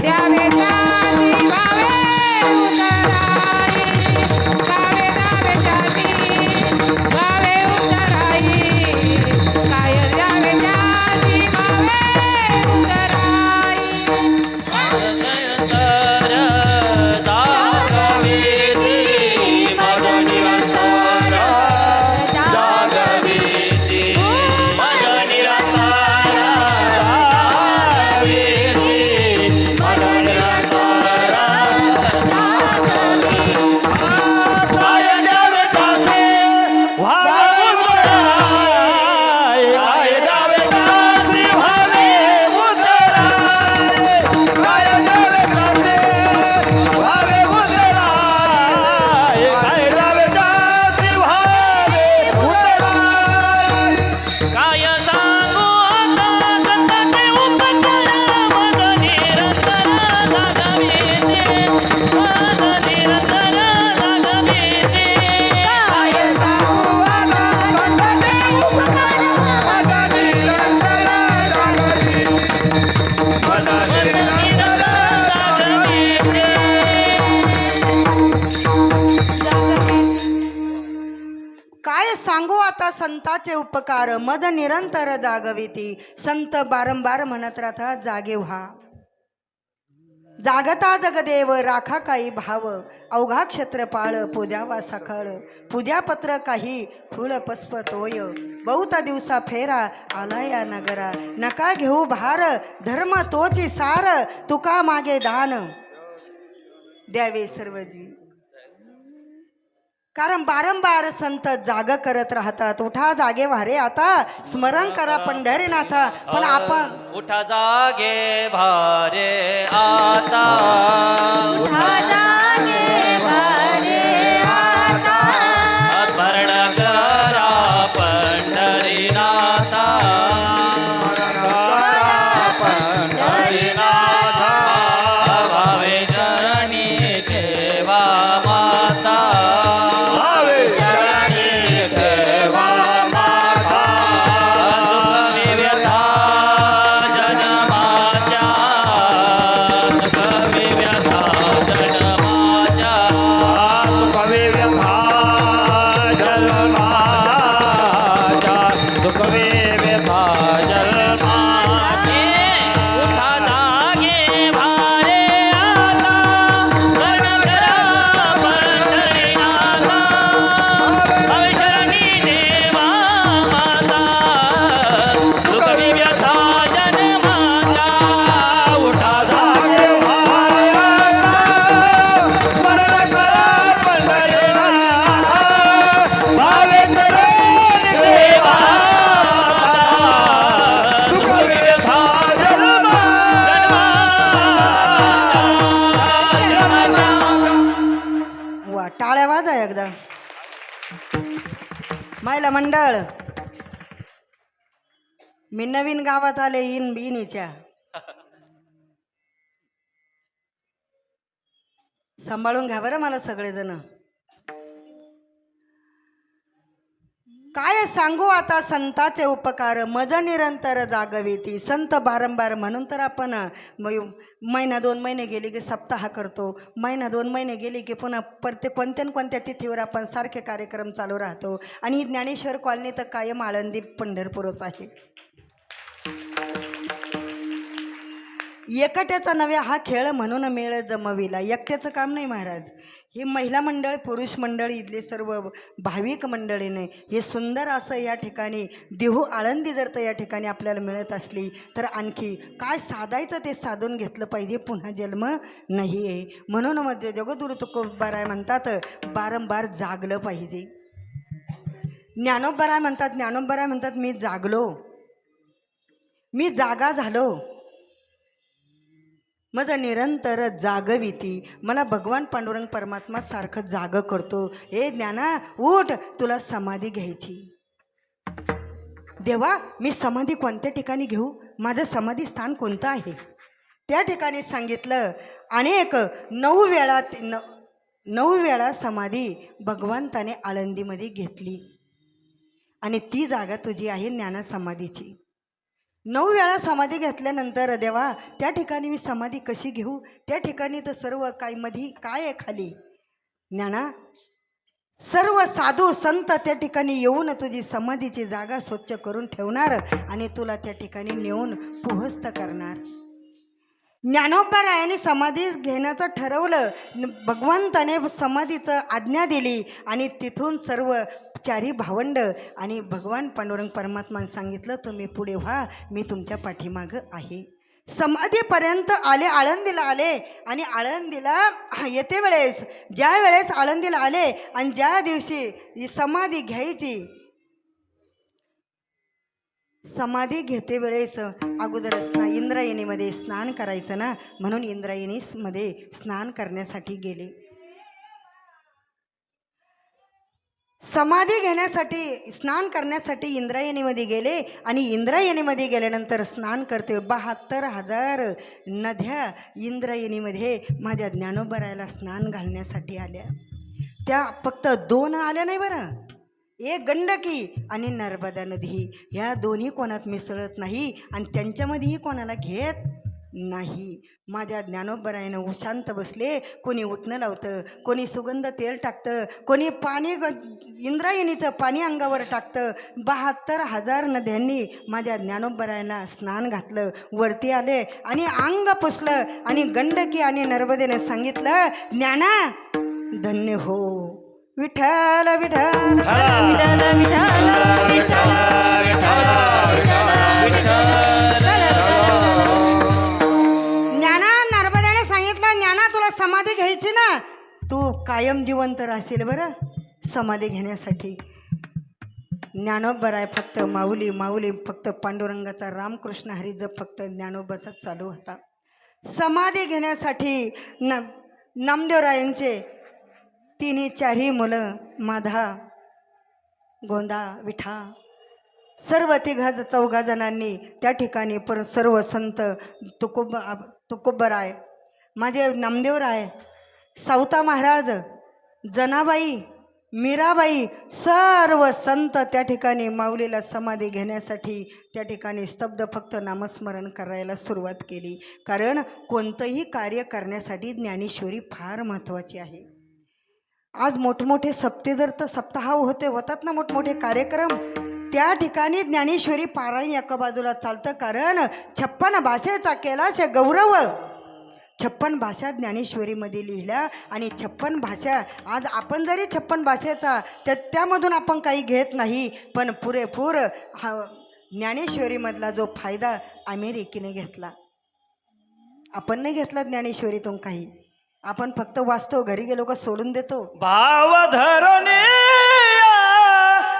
द्यावे त्याची भावे उतराई गावे द्यावे त्याची भावे उतराई काय द्यावे त्याची भावे उतराई निरंतर जागविती मज निरंतर जागविती मज निरंतर जागविती मज निरंतर जागविती काय द्यावे त्याचे भावे उतराई काय द्यावे त्याचे भावे उतराई काय द्यावे त्याचे भावे उतराई काय द्यावे त्याचे भावे उतराई काय सांगू आता संतांचे उपकार मज निरंतर जागविते मज निरंतर जागविते काय सांगू आता संतांचे उपकार मज निरंतर जागविते मज निरंतर जागविते काय सांगू आता संताचे उपकार मज निरंतर जागविती संत बारंबार म्हणत राहता जागे व्हा जागता जगदेव राखा काही भाव अवघा क्षेत्रपाळ पूजावा सकाळ पूजापत्र काही फुल पस्प तोय बहुत दिवसा फेरा आला या नगरा नका घेऊ भार धर्म तोची सार तुका मागे दान द्यावे सर्वजी कारण बारंबार संत जाग करत राहतात उठा जागे वारे आता स्मरण करा पंढरीनाथा पण आपण उठा जागे भारे आता उठा जागे भारे आता स्मरण करा पंढरीनाथा पंढरीनाथा भावे चरणी ठेवा माता भावे चरणी ठेवा माता सुखमी व्यथा जन्माच्या सुखमी व्यथा जन्माच्या सुखमी व्यथा जन्माच्या सुखमी व्यथा जन्माची उठा जागे भारे आता स्मरण करा पंढरीनाथा भावे शरणी देवा माता सुखमी व्यथा जन्माच्या उठा जागे भारे आता स्मरण करा पंढरीनाथा भावे शरणी देवा माता सुखमी व्यथा वा टाळ्या वाजा एकदा महिला मंडळ मी नवीन गावात आले इन बिनीच्या सांभाळून घ्या बरं मला सगळेजण काय सांगू आता संताचे उपकार मज निरंतर जागविती संत बारंबार म्हणून तर आपण महिना 2 महिने गेले की सप्ताह करतो महिना 2 महिने गेले की पुन्हा प्रत्येक कोणत्या न कोणत्या तिथीवर आपण सारखे कार्यक्रम चालू राहतो आणि ही ज्ञानेश्वर कॉलनी तर कायम आळंदी पंढरपूरच आहे एकट्याचा नव्हे हा खेळ म्हणून मेळ जमविला एकट्याचं काम नाही महाराज हे महिला मंडळ पुरुष मंडळ इथले सर्व भाविक मंडळीने हे सुंदर असं या ठिकाणी देहू आळंदी जर तर या ठिकाणी आपल्याला मिळत असली तर आणखी काय साधायचं ते साधून घेतलं पाहिजे पुन्हा जन्म नाही आहे म्हणून मग जगद्गुरु तुकोबाराय म्हणतात बारंबार जागलं पाहिजे ज्ञानोबाराय म्हणतात मी जागलो मी जागा झालो माझं निरंतर जागविती मला भगवान पांडुरंग परमात्मा सारखं जाग करतो हे ज्ञाना उठ तुला समाधी घ्यायची देवा मी समाधी कोणत्या ठिकाणी घेऊ माझं समाधी स्थान कोणतं आहे त्या ठिकाणी सांगितलं अनेक 9 वेळा समाधी भगवंताने आळंदीमध्ये घेतली आणि ती जागा तुझी आहे ज्ञाना समाधीची 9 वेळा समाधी घेतल्यानंतर देवा त्या ठिकाणी मी समाधी कशी घेऊ? त्या ठिकाणी तर सर्व काय मधी काय आहे खाली? ज्ञाना, सर्व साधू संत त्या ठिकाणी येऊन तुझी समाधीची जागा स्वच्छ करून ठेवणार आणि तुला त्या ठिकाणी नेऊन पोहस्त करणार. ज्ञानोबरायांनी समाधी घेण्याचं ठरवलं. भगवंताने समाधीचं आज्ञा दिली आणि तिथून सर्व चारी भावंड आणि भगवान पांडुरंग परमात्माने सांगितलं तुम्ही पुढे व्हा, मी तुमच्या पाठीमागं आहे. समाधीपर्यंत आले, आळंदीला आले आणि आळंदीला येते वेळेस ज्या वेळेस आळंदीला आले आणि ज्या दिवशी ही समाधी घ्यायची, समाधी घेते वेळेस अगोदरच ना इंद्रायणीमध्ये स्नान करायचं ना, म्हणून इंद्रायणीमध्ये स्नान करण्यासाठी गेले. समाधी घेण्यासाठी स्नान करण्यासाठी इंद्रायणीमध्ये गेले आणि इंद्रायणीमध्ये गेल्यानंतर स्नान करते. 72,000 नद्या इंद्रायणीमध्ये माझ्या ज्ञानोबरायाला स्नान घालण्यासाठी आल्या. त्या फक्त 2 आल्या नाही बरं, एक गंडकी आणि नर्मदा नदी, ह्या दोन्ही कोणात मिसळत नाही आणि त्यांच्यामध्येही कोणाला घेत नाही. माझ्या ज्ञानोबरायानं शांत बसले. कोणी उठणं लावतं, कोणी सुगंध तेल टाकतं, कोणी पाणी इंद्रायणीचं पाणी अंगावर टाकतं. 72,000 नद्यांनी माझ्या ज्ञानोबरायाला स्नान घातलं. वरती आले आणि अंग पुसलं आणि गंडकी आणि नर्मदेने सांगितलं ज्ञाना धन्य हो. विठ्ठल विठ्ठल ज्ञाना, नर्मदेने सांगितलं ज्ञाना तुला समाधी घ्यायची ना, तू कायम जिवंत राहशील बरं समाधी घेण्यासाठी. ज्ञानोबराय फक्त माऊली माऊली, फक्त पांडुरंगाचा रामकृष्ण हरी जप फक्त ज्ञानोबाचा चालू होता. समाधी घेण्यासाठी नामदेवरायांचे 3-4 मुलं माधा, गोंदा, विठा, सर्व 3-4 जणांनी त्या ठिकाणी सर्व संत तुकोबराय, माझे नामदेवराय, सावता महाराज, जनाबाई, मीराबाई, सर्व संत त्या ठिकाणी माऊलीला समाधी घेण्यासाठी त्या ठिकाणी स्तब्ध फक्त नामस्मरण करायला सुरुवात केली. कारण कोणतंही कार्य करण्यासाठी ज्ञानेश्वरी फार महत्त्वाची आहे. आज मोठमोठे सप्ताह होतात ना, मोठमोठे कार्यक्रम, त्या ठिकाणी ज्ञानेश्वरी पारायण एका बाजूला चालतं. कारण 56 भाषेचा केलास गौरव. 56 भाषा ज्ञानेश्वरीमध्ये लिहिल्या आणि 56 भाषा आज आपण जरी 56 भाषेचा त्यामधून आपण काही घेत नाही, पण पुरेपूर हा ज्ञानेश्वरीमधला जो फायदा अमेरिकेने घेतला, आपण नाही घेतला ज्ञानेश्वरीतून काही. आपण फक्त वाचतो, घरी गेलो का सोडून देतो. भाव धरणी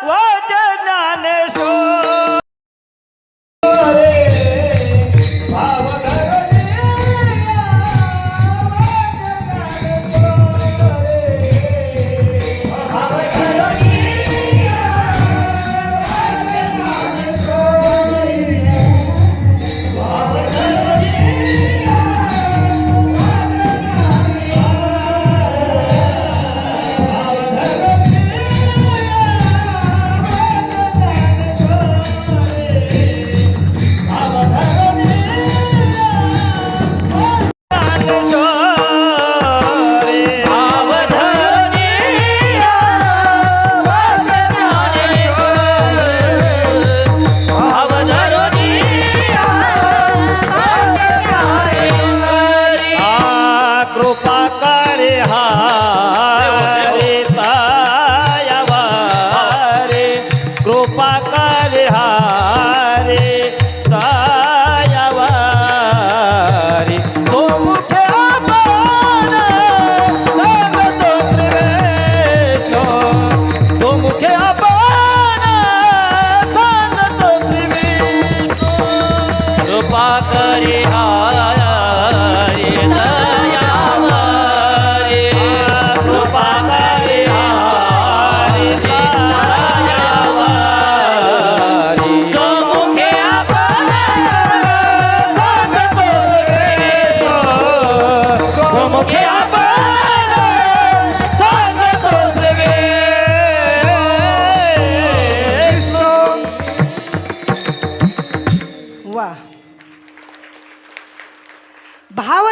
वाच ज्ञानेश्वर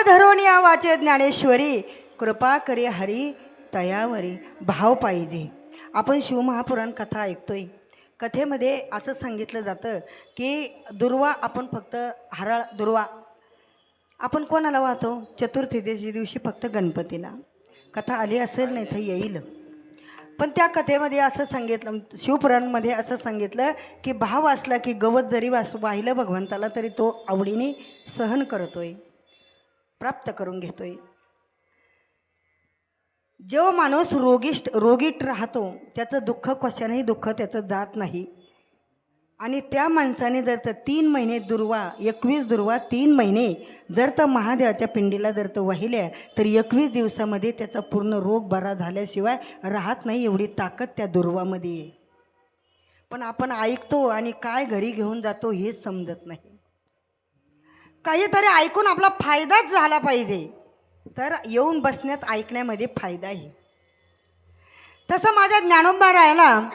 धरोनिया वाचे ज्ञानेश्वरी, कृपा करी हरी तयावरी. भाव पाहिजे. आपण शिवमहापुराण कथा ऐकतोय. कथेमध्ये असं सांगितलं जातं की दुर्वा आपण फक्त हरळ दुर्वा आपण कोणाला वाहतो? चतुर्थीच्या दिवशी फक्त गणपतीला. कथा आली असेल नाही तर येईल. पण त्या कथेमध्ये असं सांगितलं, शिवपुराणमध्ये असं सांगितलं की भाव असला की गवत जरी वाहिलं भगवंताला तरी तो आवडीने सहन करतोय, प्राप्त करून घेतोय. जो माणूस रोगीट राहतो त्याचं दुःख कशानेही दुःख त्याचं जात नाही. आणि त्या माणसाने जर तर 3 महिने दुर्वा 21 दुर्वा 3 महिने जर तर महादेवाच्या पिंडीला जर तर वाहिल्या तर 21 दिवसामध्ये त्याचा पूर्ण रोग बरा झाल्याशिवाय राहत नाही. एवढी ताकद त्या दुर्वामध्ये आहे. पण आपण ऐकतो आणि काय घरी घेऊन जातो हेच समजत नाही. काहीतरी ऐकून आपला फायदाच झाला पाहिजे तर येऊन बसण्यात ऐकण्यामध्ये फायदा आहे. तसं माझ्या ज्ञानोबा राहायला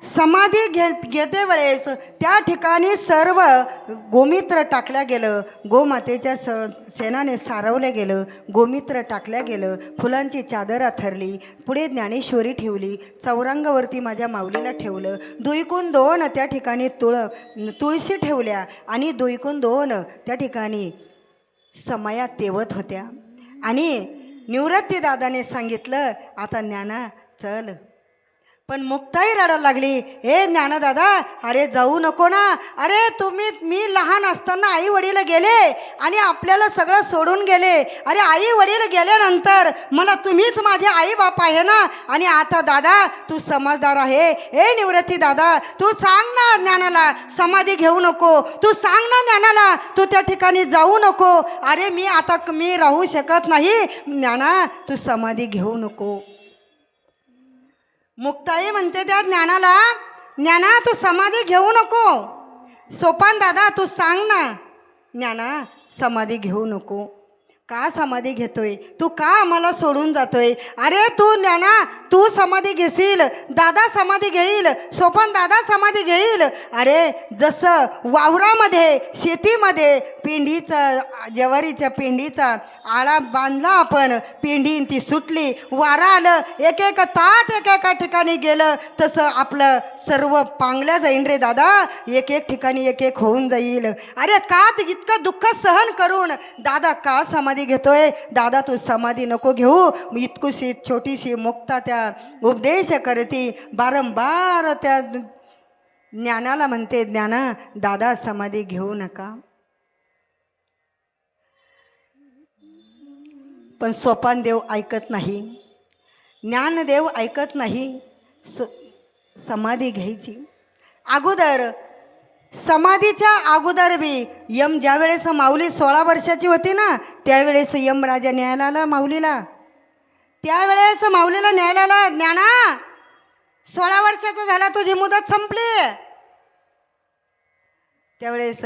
समाधी घेते वेळेस त्या ठिकाणी सर्व गोमित्र टाकल्या गेलं, गोमातेच्या शेणाने सारवलं गेलं, गोमित्र टाकल्या गेलं, फुलांची चादर आथरली, पुढे ज्ञानेश्वरी ठेवली, चौरंगावरती माझ्या माऊलीला ठेवलं, दुईकून 2 त्या ठिकाणी तुळशी ठेवल्या आणि दुईकून 2 त्या ठिकाणी समया तेवत होत्या. आणि निवृत्ती दादाने सांगितलं आता ज्ञाना चल. पण मुक्ताई रडायला लागली, हे ज्ञानदादा अरे जाऊ नको ना. अरे मी लहान असताना आई वडील गेले आणि आपल्याला सगळं सोडून गेले. अरे आई वडील गेल्यानंतर मला तुम्हीच माझे आई बाप आहे ना. आणि आता दादा तू समजदार आहे. हे निवृत्ती दादा तू सांग ना ज्ञानाला समाधी घेऊ नको. तू सांग ना ज्ञानाला तू त्या ठिकाणी जाऊ नको. अरे मी राहू शकत नाही. ज्ञाना तू समाधी घेऊ नको. मुक्ताई म्हणते त्या ज्ञानाला, ज्ञाना तू समाधी घेऊ नको. सोपान दादा तू सांग ना ज्ञाना समाधी घेऊ नको. का समाधी घेतोय तू? का आम्हाला सोडून जातोय? अरे तू ज्ञाना तू समाधी घेशील, दादा समाधी घेईल, सोपान दादा समाधी घेईल. अरे जसं वावरामध्ये शेतीमध्ये पेंडीचा ज्वारीच्या पेंडीचा आळा बांधला आपण, पेंडी ती सुटली, वारा आलं, एक ताट एका ठिकाणी गेलं, तसं आपलं सर्व पांगल्या जाईन रे दादा. एक ठिकाणी एक होऊन जाईल. अरे का इतकं दुःख सहन करून दादा का समाधी घेतोय? दादा तू समाधी नको घेऊ. इतकुशी छोटीशी मुक्ता त्या उपदेश करती, बारंबार त्या ज्ञानाला म्हणते, ज्ञाना दादा समाधी घेऊ नका. पण सोपानदेव ऐकत नाही, ज्ञानदेव ऐकत नाही. समाधी घ्यायची अगोदर, समाधीच्या अगोदर बी यम ज्या वेळेस माऊली 16 वर्षाची होती ना त्यावेळेस यम राजा न्यायला आला माऊलीला. त्यावेळेस माऊलीला न्यायला आला, ज्ञाना 16 वर्षाचा झाला, तुझी मुदत संपली. त्यावेळेस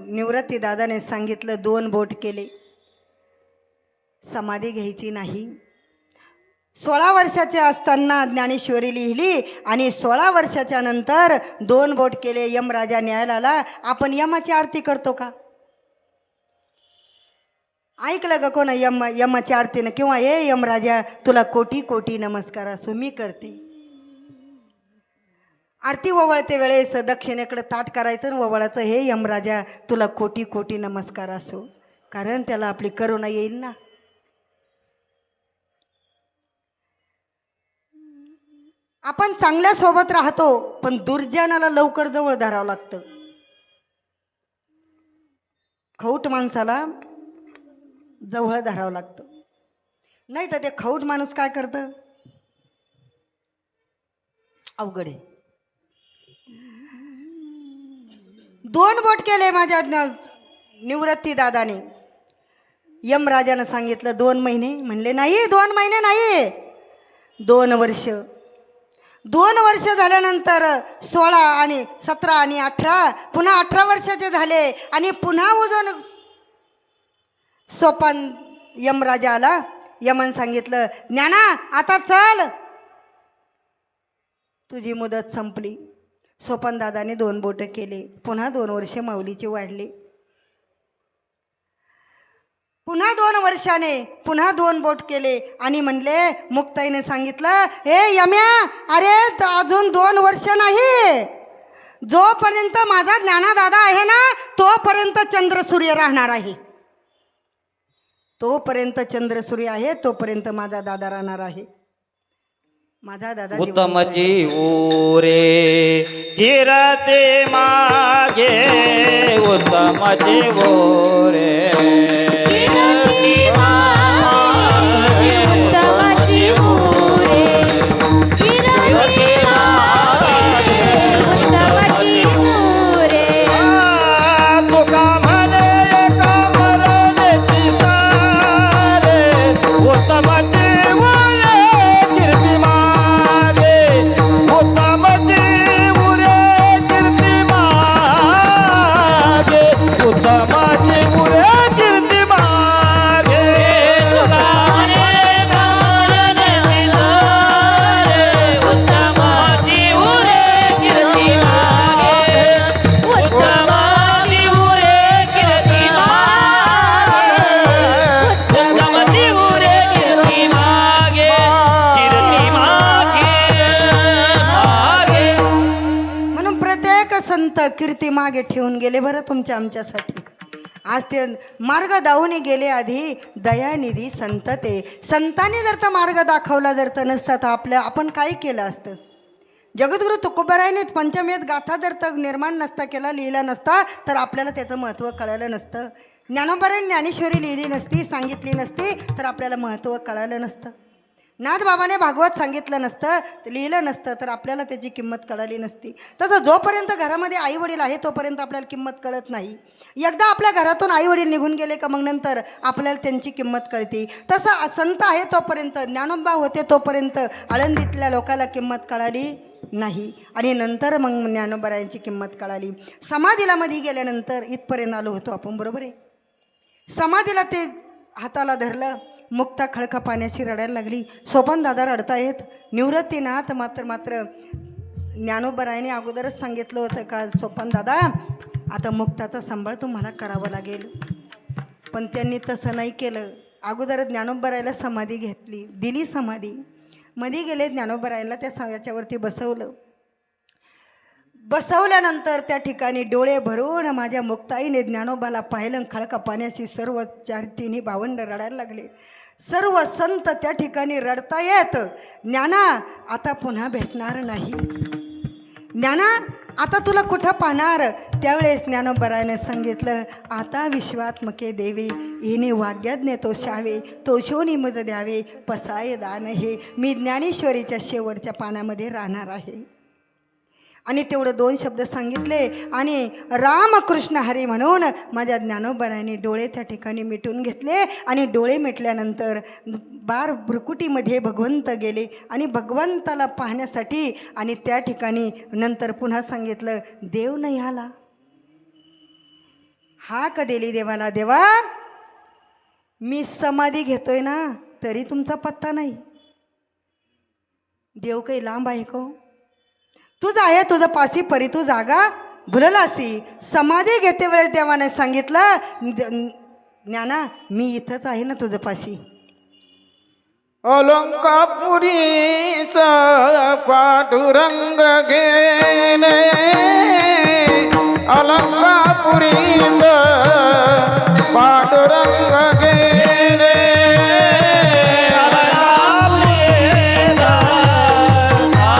निवृत्ती दादाने सांगितलं, 2 बोट केले, समाधी घ्यायची नाही. 16 वर्षाचे असताना ज्ञानेश्वरी लिहिली आणि 16 वर्षाच्या नंतर 2 बोट केले. यमराजा न्यायला आला. आपण यमाची आरती करतो का? ऐकलं का कोण यमाची आरतीनं? किंवा हे यमराजा तुला कोटी कोटी नमस्कार असो, मी करते. आरती ओवळते वेळेस दक्षिणेकडे ताट करायचं आणि ओवळाचं, हे यमराजा तुला कोटी कोटी नमस्कार असो. कारण त्याला आपली करुणा येईल ना. आपण चांगल्या सोबत राहतो पण दुर्जनाला लवकर जवळ धरावं लागतं. खौट माणसाला जवळ धरावं लागतं. नाही तर ते खौट माणूस काय करतं? अवघड आहे. 2 बोट केले माझ्या निवृत्ती दादाने. यमराजानं सांगितलं 2 महिने. म्हणले नाही 2 महिने नाही, 2 वर्ष. 2 वर्ष झाल्यानंतर 16 आणि 17 आणि 18, पुन्हा 18 वर्षाचे झाले आणि पुन्हा उजून सोपान यमराजा आला. यमन सांगितलं, ज्ञाना आता चल, तुझी मुदत संपली. सोपान दादाने 2 बोट केले. पुन्हा 2 वर्ष माऊलीचे वाढले. पुन्हा 2 वर्षाने पुन्हा 2 बोट केले आणि म्हणले, मुक्ताईने सांगितलं, हे यम्या, अरे अजून 2 वर्ष नाही, जोपर्यंत माझा ज्ञानादादा आहे ना तोपर्यंत चंद्र सूर्य राहणार आहे, तोपर्यंत चंद्र सूर्य आहे, तोपर्यंत माझा दादा राहणार आहे. माझा दादा उत्तम जीव रे किरते मागे, उत्तम जीव रे उत्तमाची उरे, किरती मागे, उत्तमाची उरे. तुका म्हणे का मरण्याची सारे, उत्तम जीव रे कीर्ती मागे, उत्तम जीव रे कीर्ती मागे, उत्तम जीव रे कीर्ती मागे. तुका म्हणे का मरण्याची सारे, उत्तम जीव रे कीर्ती मागे, उत्तम जीव रे कीर्ती मागे, उत्तम जीव रे कीर्ती मागे, कीर्ती मागे. म्हणून प्रत्येक संत कीर्ती मागे ठेवून गेले बरं तुमच्या आमच्यासाठी. आज ते मार्ग दावून गेले आधी दयानिधी संत ते. संतांनी जर तर मार्ग दाखवला जर तर नसता तर आपण काय केलं असतं. जगद्गुरु तुकोबारायने पंचमेध गाथा जर तर निर्माण नसता केला, लिहिला नसता तर आपल्याला त्याचं महत्त्व कळालं नसतं. ज्ञानोबारायने ज्ञानेश्वरी लिहिली नसती, सांगितली नसती तर आपल्याला महत्त्व कळालं नसतं. नाथबाबाने भागवत सांगितलं नसतं, लिहिलं नसतं तर आपल्याला त्याची किंमत कळाली नसती. तसं जोपर्यंत घरामध्ये आईवडील आहे तोपर्यंत आपल्याला किंमत कळत नाही. एकदा आपल्या घरातून आईवडील निघून गेले का मग नंतर आपल्याला त्यांची किंमत कळते. तसं संत आहे तोपर्यंत, ज्ञानोबा होते तोपर्यंत आळंदीतल्या लोकाला किंमत कळाली नाही आणि नंतर मग ज्ञानोबारायांची किंमत कळाली. समाधीला मध्ये गेल्यानंतर इथपर्यंत आलो होतो आपण, बरोबर आहे. समाधीला ते हाताला धरलं, मुक्ता खळखा पाण्याशी रडायला लागली. सोपान दादा रडतायत. निवृत्तीनाथ मात्र ज्ञानोबारायाने अगोदरच सांगितलं होतं का सोपान दादा आता मुक्ताचा सांभाळ तुम्हाला करावं लागेल, पण त्यांनी तसं नाही केलं. अगोदरच ज्ञानोबारायाला समाधी घेतली, दिली समाधी. मध्ये गेले ज्ञानोबारायाला त्या याच्यावरती बसवल्यानंतर त्या ठिकाणी डोळे भरून माझ्या मुक्ताईने ज्ञानोबाला पाहिलं. खळका पाण्याशी सर्व 4-3 भावंड रडायला लागले. सर्व संत त्या ठिकाणी रडतायत. ज्ञाना आता पुन्हा भेटणार नाही, ज्ञाना आता तुला कुठं पाहणार. त्यावेळेस ज्ञानोबारायाने सांगितलं, आता विश्वात्मके देवे येणे वाग्याज्ञे तो शावे, तो शोनी मज द्यावे पसाय दान हे. मी ज्ञानेश्वरीच्या शेवटच्या पानामध्ये राहणार आहे. आणि तेवढं 2 शब्द सांगितले आणि रामकृष्ण हरी म्हणून माझ्या ज्ञानोबारायाने डोळे त्या ठिकाणी मिटून घेतले. आणि डोळे मिटल्यानंतर बार भ्रुकुटीमध्ये भगवंत गेले आणि भगवंताला पाहण्यासाठी. आणि त्या ठिकाणी नंतर पुन्हा सांगितलं, देव नाही आला. हाक दिली देवाला, देवा मी समाधी घेतोय ना तरी तुमचा पत्ता नाही. देव काही लांब आहे का? तुझं आहे तुझं पासी परी तू जागा भुललासी. समाधी घेते वेळेस देवाने सांगितलं, ज्ञाना मी इथंच आहे ना तुझं पाशी. अलंकापुरीचा पांडुरंग गेले, अलंकापुरीचा पांडुरंग गेले,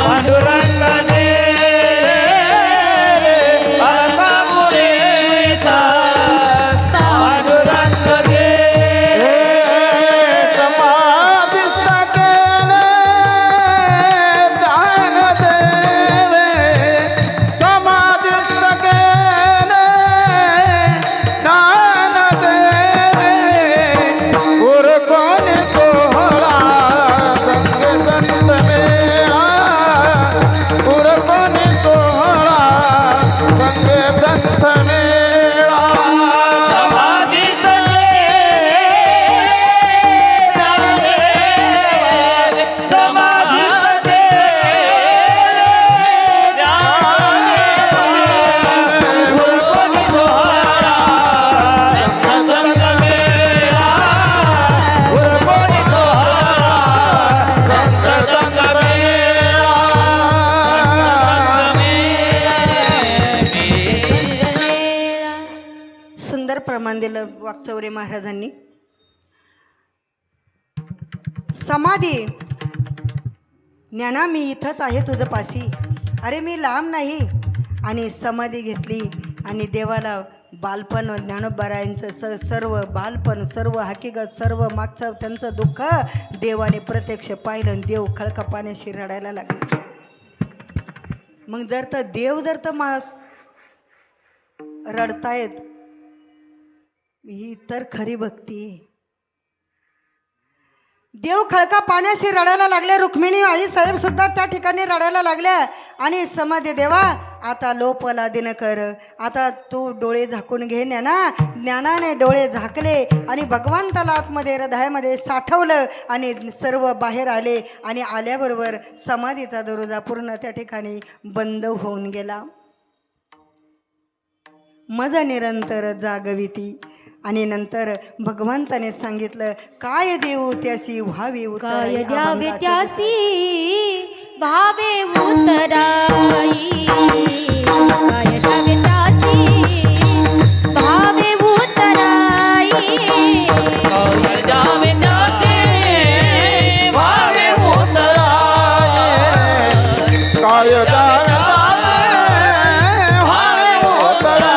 पांडुरंग करून दिलं वाकचौरे महाराजांनी. समाधी ज्ञाना मी इथंच आहे तुझं पाशी, अरे मी लांब नाही. आणि समाधी घेतली आणि देवाला बालपण ज्ञानोबारायांचं सर्व बालपण, सर्व हकीकत, सर्व मागचं त्यांचं दुःख देवाने प्रत्यक्ष पाहिलं आणि देव खळका पाण्याशी रडायला लागले. मग जर तर रडतायत, ही तर खरी भक्ती आहे. देव खळका पाण्याशी रडायला लागले. रुक्मिणी आई साहेब सुद्धा त्या ठिकाणी रडायला लागल्या. आणि समाधी देवा आता लोपला दिनकर, आता तू डोळे झाकून घे ज्ञाना. ज्ञानाने डोळे झाकले आणि भगवंताला आतमध्ये हृदयामध्ये साठवलं आणि सर्व बाहेर आले. आणि आल्याबरोबर समाधीचा दरवाजा पूर्ण त्या ठिकाणी बंद होऊन गेला. मज निरंतर जागविती. आणि नंतर भगवंताने सांगितलं, काय देऊ त्यासी व्हावे काय उतराई. द्यावे त्यासी भावे उतराई. काय द्यावे त्यासी भावे उतराई. काय द्यावे त्याचे भावे उतराय. काय द्यावे भावे उतराय.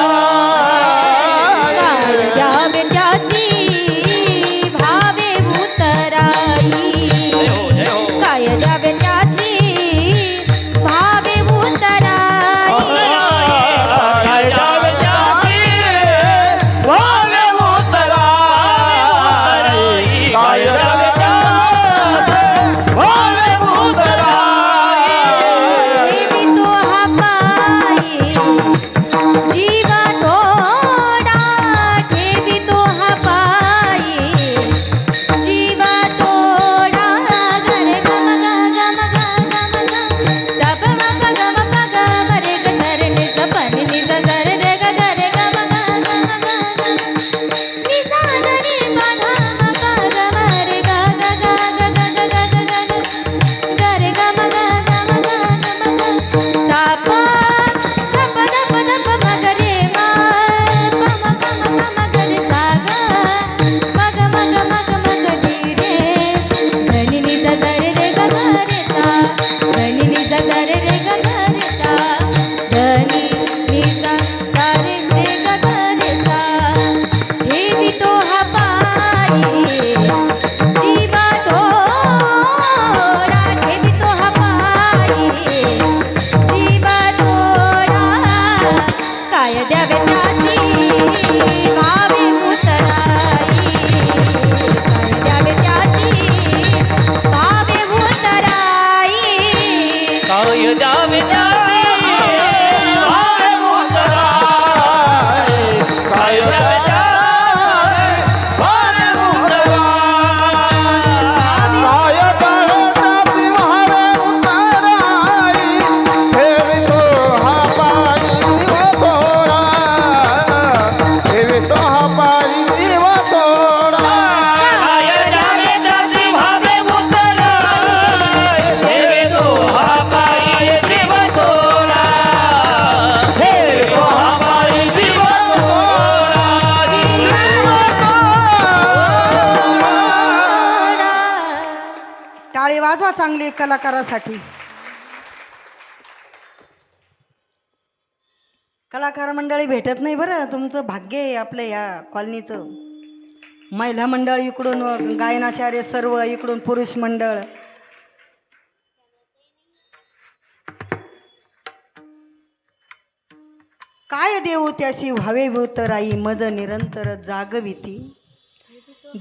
काय द्यावे त्यासी भावे उतराई. जय हो जय हो. काय द्यावे त्यासी भावे उतराई. काय द्यावे त्याचे भावे उतराय. काय द्यावे त्याचे भावे उतराय. देवी तो हा पायी जीवा थोडा. ठेवी तो हा पायी जीवा थोडा. घर गम गम गम गम सब मग गम गम रे ग धर नि सपन नि ग धर रे ग धर गम गम गम नि सा ग रे ग ध म ग गम रे ग ग ग ग ग ग ग ग ग रे गम गम गम गम सा प ध प ध प ध प म ग रे मा प म ग ग रे सा ग म ग म ग म ग म ग डी रे धनि नि सा ध रे ग ग रे सा. धनि नि सा ध रे ग ग रे सा. धनि नि सा ध रे ग ग रे सा. देवी तो हा पायी जीवा थोडा. देवी तो हा पायी जीवा थोडा. काय द्यावे त्यासी भावे उतराई. काय द्यावे त्यासी भावे उतराई. काय द्यावे त्याचे भावे उतराय. काय द्यावे त्याचे भावे उतराय. काय द्यावे त्यासी भावे उतराई. ठेवितो हा पायी जीव थोडा. ठेवितो हा पायी जीव थोडा. काय द्यावे त्याचे भावे उतराय. ठेवे तो हा पायी जीव थोडा. ठेवे तो हा पायी जीव थोडा. टाळी वाजवा चांगली कलाकारासाठी. कलाकार मंडळी भेटत नाही बरं. तुमचं भाग्य आहे आपलं या कॉलनीचं. महिला मंडळ इकडून, गायनाचार्य सर्व इकडून, पुरुष मंडळ. काय देऊ त्याशी व्हावे उतराई. मज निरंतर जागविती.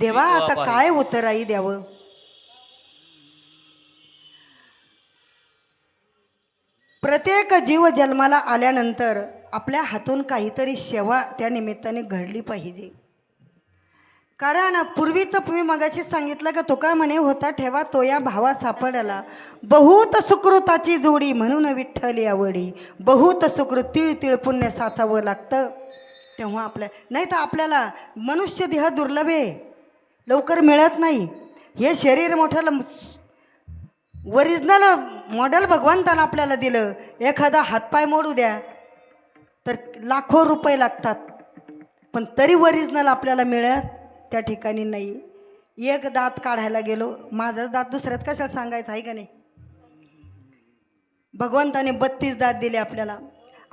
देवा आता काय उतराई द्यावं. प्रत्येक जीव जन्माला आल्यानंतर आपल्या हातून काहीतरी सेवा त्या निमित्ताने घडली पाहिजे. कारण पूर्वीचं मी मगाशी सांगितलं का तुका म्हणे होता ठेवा तो या भावा सापडला. बहुत सुकृताची जोडी म्हणून विठ्ठल यावडी. बहुत सुकृत तिळ तिळ पुण्य साचावं लागतं तेव्हा नाही तर आपल्याला मनुष्य देह दुर्लभ आहे, लवकर मिळत नाही. हे शरीर मोठं ओरिजिनल मॉडेल भगवंतानं आपल्याला दिलं. एखादा हातपाय मोडू द्या तर लाखो रुपये लागतात. पण तरी ओरिजिनल आपल्याला मिळत त्या ठिकाणी नाही. एक दात काढायला गेलो, माझाच दात दुसऱ्याच कशाला सांगायचं आहे का नाही. भगवंताने 32 दात दिले आपल्याला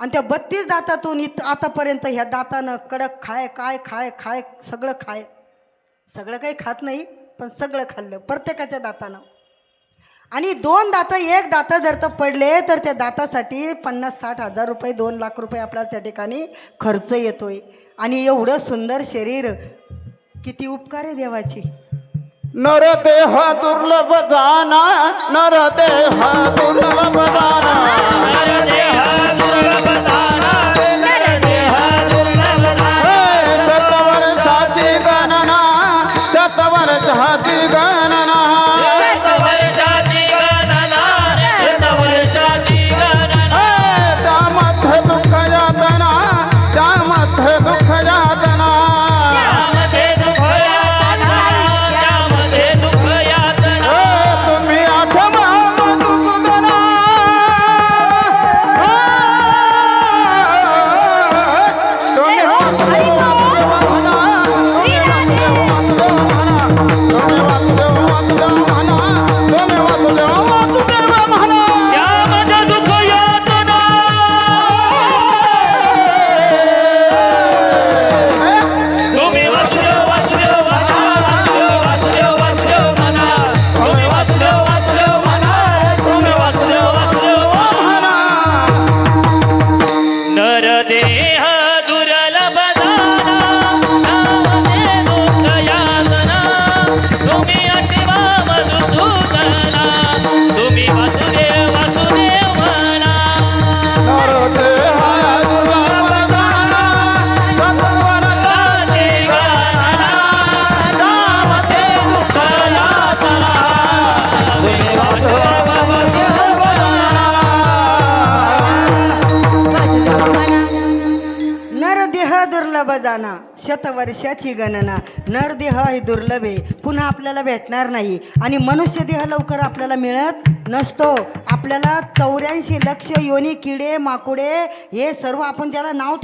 आणि त्या 32 दातातून आतापर्यंत ह्या दातानं कडक खाय खाय सगळं खाय, सगळं काही खात नाही पण सगळं खाल्लं प्रत्येकाच्या दातानं. आणि 2 दात, एक दात जर तर पडले तर त्या दातासाठी 50-60 हजार रुपये, 2 लाख रुपये आपल्याला त्या ठिकाणी खर्च येतोय. आणि एवढं सुंदर शरीर, किती उपकार आहे देवाची. नरदेह दुर्लभ जाना, नरदेह दुर्लभ जाना. नरदेह दुर्लभ दाना, नरदेह दुर्लभ दाना. शतवर्षाची गणना, शतवर्षाची गणना. शतवर्षाची गणना, शतवर्षाची गणना. त्यामध्ये दुःख यातना, त्यामध्ये दुःख यातना. त्यामध्ये दुःख यातना, त्यामध्ये दुःख यातना. तुम्ही आठवा मधुसूदना. तुम्ही वासुदेव म्हणा, तुम्ही वासुदेव म्हणा, तुम्ही वासुदेव म्हणा, तुम्ही वासुदेव म्हणा. त्यामध्ये दुःख यातना. तुम्ही वासुदेव वासुदेव म्हणा, वासुदेव वासुदेव म्हणा. तुम्ही वासुदेव वासुदेव म्हणा, तुम्ही वासुदेव वासुदेव म्हणा. नरदेह दुर्लभ दाना, त्यामध्ये दुःख यातना. तुम्ही आठवा मधुसूदना, तुम्ही वासुदेव वासुदेव म्हणा. नरदेह दुर्लभ दाना, शतवर्षाची गणना. त्यामध्ये दुःख यातना. तुम्ही वासुदेव वासुदेव म्हणा. नरदेह दुर्लभ जाना, शतवर्षाची गणना. नरदेह हे दुर्लभ आहे, पुन्हा आपल्याला भेटणार नाही. आणि मनुष्य देह लवकर आपल्याला मिळत नसतो. आपल्याला 84 लक्ष योनी, किडे माकुडे हे सर्व आपण ज्याला नाव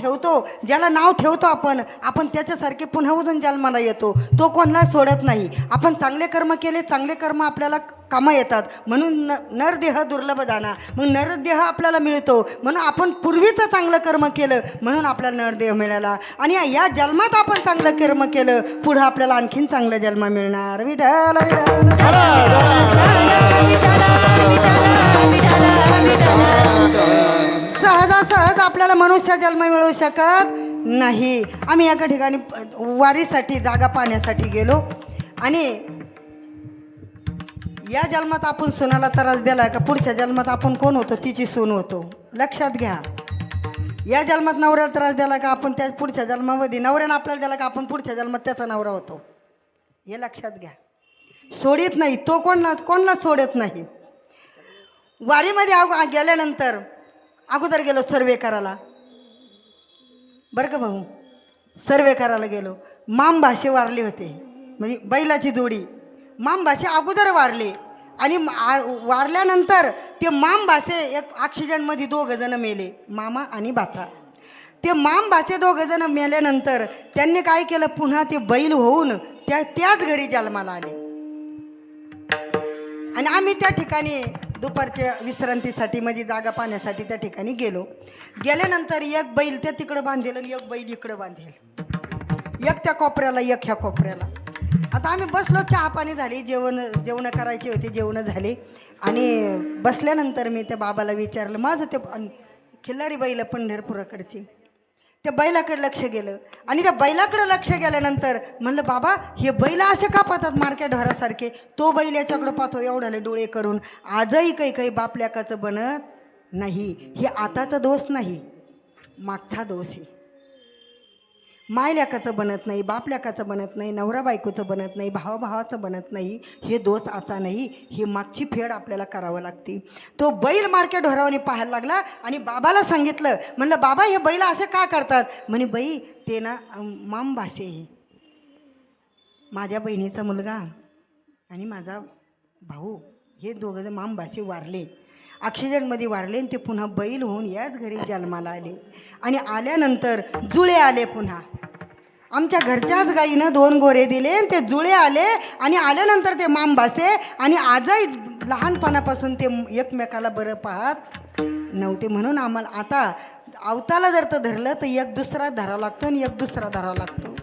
ठेवतो आपण त्याच्यासारखे पुन्हा उजून जन्माला येतो. तो कोणाला सोडत नाही. आपण चांगले कर्म केले, चांगले कर्म आपल्याला कामं येतात. म्हणून नरदेह दुर्लभ जाना. मग नरदेह आपल्याला मिळतो म्हणून आपण पूर्वीचं चांगलं कर्म केलं म्हणून आपल्याला नरदेह मिळाला. आणि या जन्मात आपण चांगलं कर्म केलं, पुढं आपल्याला आणखीन चांगला जन्म मिळणार. विठ्ठल सहज आपल्याला मनुष्य जन्म मिळू शकत नाही. आम्ही एका ठिकाणी वारीसाठी जागा पाहण्यासाठी गेलो आणि या जन्मात आपण सुनाला त्रास दिला का पुढच्या जन्मात आपण कोण होतो, तिची सून होतो. लक्षात घ्या. या जन्मात नवऱ्याला त्रास दिला का आपण त्या पुढच्या जन्मामध्ये, नवऱ्यानं आपल्याला दिला का आपण पुढच्या जन्मात त्याचा नवरा होतो. हे लक्षात घ्या. सोडित नाही तो, कोणला सोडत नाही. वारीमध्ये गेल्यानंतर अगोदर गेलो सर्वे करायला, बरं का भाऊ. सर्वे करायला गेलो. माम भाषे वारले होते, म्हणजे बैलाची जोडी माम भाषे अगोदर वारले. आणि वारल्यानंतर ते माम भाषे एक ऑक्सिजनमध्ये 2 जण मेले, मामा आणि बाचा. ते माम भाषे 2 जण मेल्यानंतर त्यांनी काय केलं, पुन्हा ते बैल होऊन त्याच घरी जन्माला आले. आणि आम्ही त्या ठिकाणी दुपारच्या विश्रांतीसाठी म्हणजे जागा पाहण्यासाठी त्या ठिकाणी गेल्यानंतर एक बैल त्या तिकडं बांधेल आणि एक बैल इकडं बांधेल, एक त्या कोपऱ्याला एक ह्या कोपऱ्याला. आता आम्ही बसलो, चहा पाणी झाली, जेवण करायचे होते, जेवण झाले. आणि बसल्यानंतर मी त्या बाबाला विचारलं, माझं ते खिल्लारी बैल पंढरपुराकडची, त्या बैलाकडे लक्ष गेलं. आणि त्या बैलाकडे लक्ष गेल्यानंतर म्हणलं, बाबा हे बैल असे का पाहतात मार्केट ढोरासारखे. तो बैल याच्याकडं पाहतो एवढ्याले डोळे करून. आजही काही बापल्याकाचं बनत नाही. हे आताचा दोष नाही, मागचा दोष आहे. मायल्याकाचं बनत नाही, बापल्याकाचं बनत नाही, नवरा बायकोचं बनत नाही, भावाभावाचं बनत नाही. हे दोष आचा नाही, हे मागची फेड आपल्याला करावं लागते. तो बैल मार्केट ढोरावाने पाहायला लागला आणि बाबाला सांगितलं. म्हणलं, बाबा हे बैल असे का करतात. म्हणे, बाई ते ना माम भाषे, माझ्या बहिणीचा मुलगा आणि माझा भाऊ हे दोघं माम भाषे वारले, ऑक्सिजनमध्ये वारले. आणि ते पुन्हा बैल होऊन याच घरी जन्माला आले. आणि आल्यानंतर जुळे आले पुन्हा. आमच्या घरच्याच गाईनं 2 गोरे दिले आणि ते जुळे आले आणि आल्यानंतर ते माम भासे आणि आजही लहानपणापासून ते एकमेकाला बरं पाहत नव्हते. म्हणून आम्हाला आता आवताला जर तर धरलं तर एक दुसरा धरावा लागतो आणि एक दुसरा धरावा लागतो.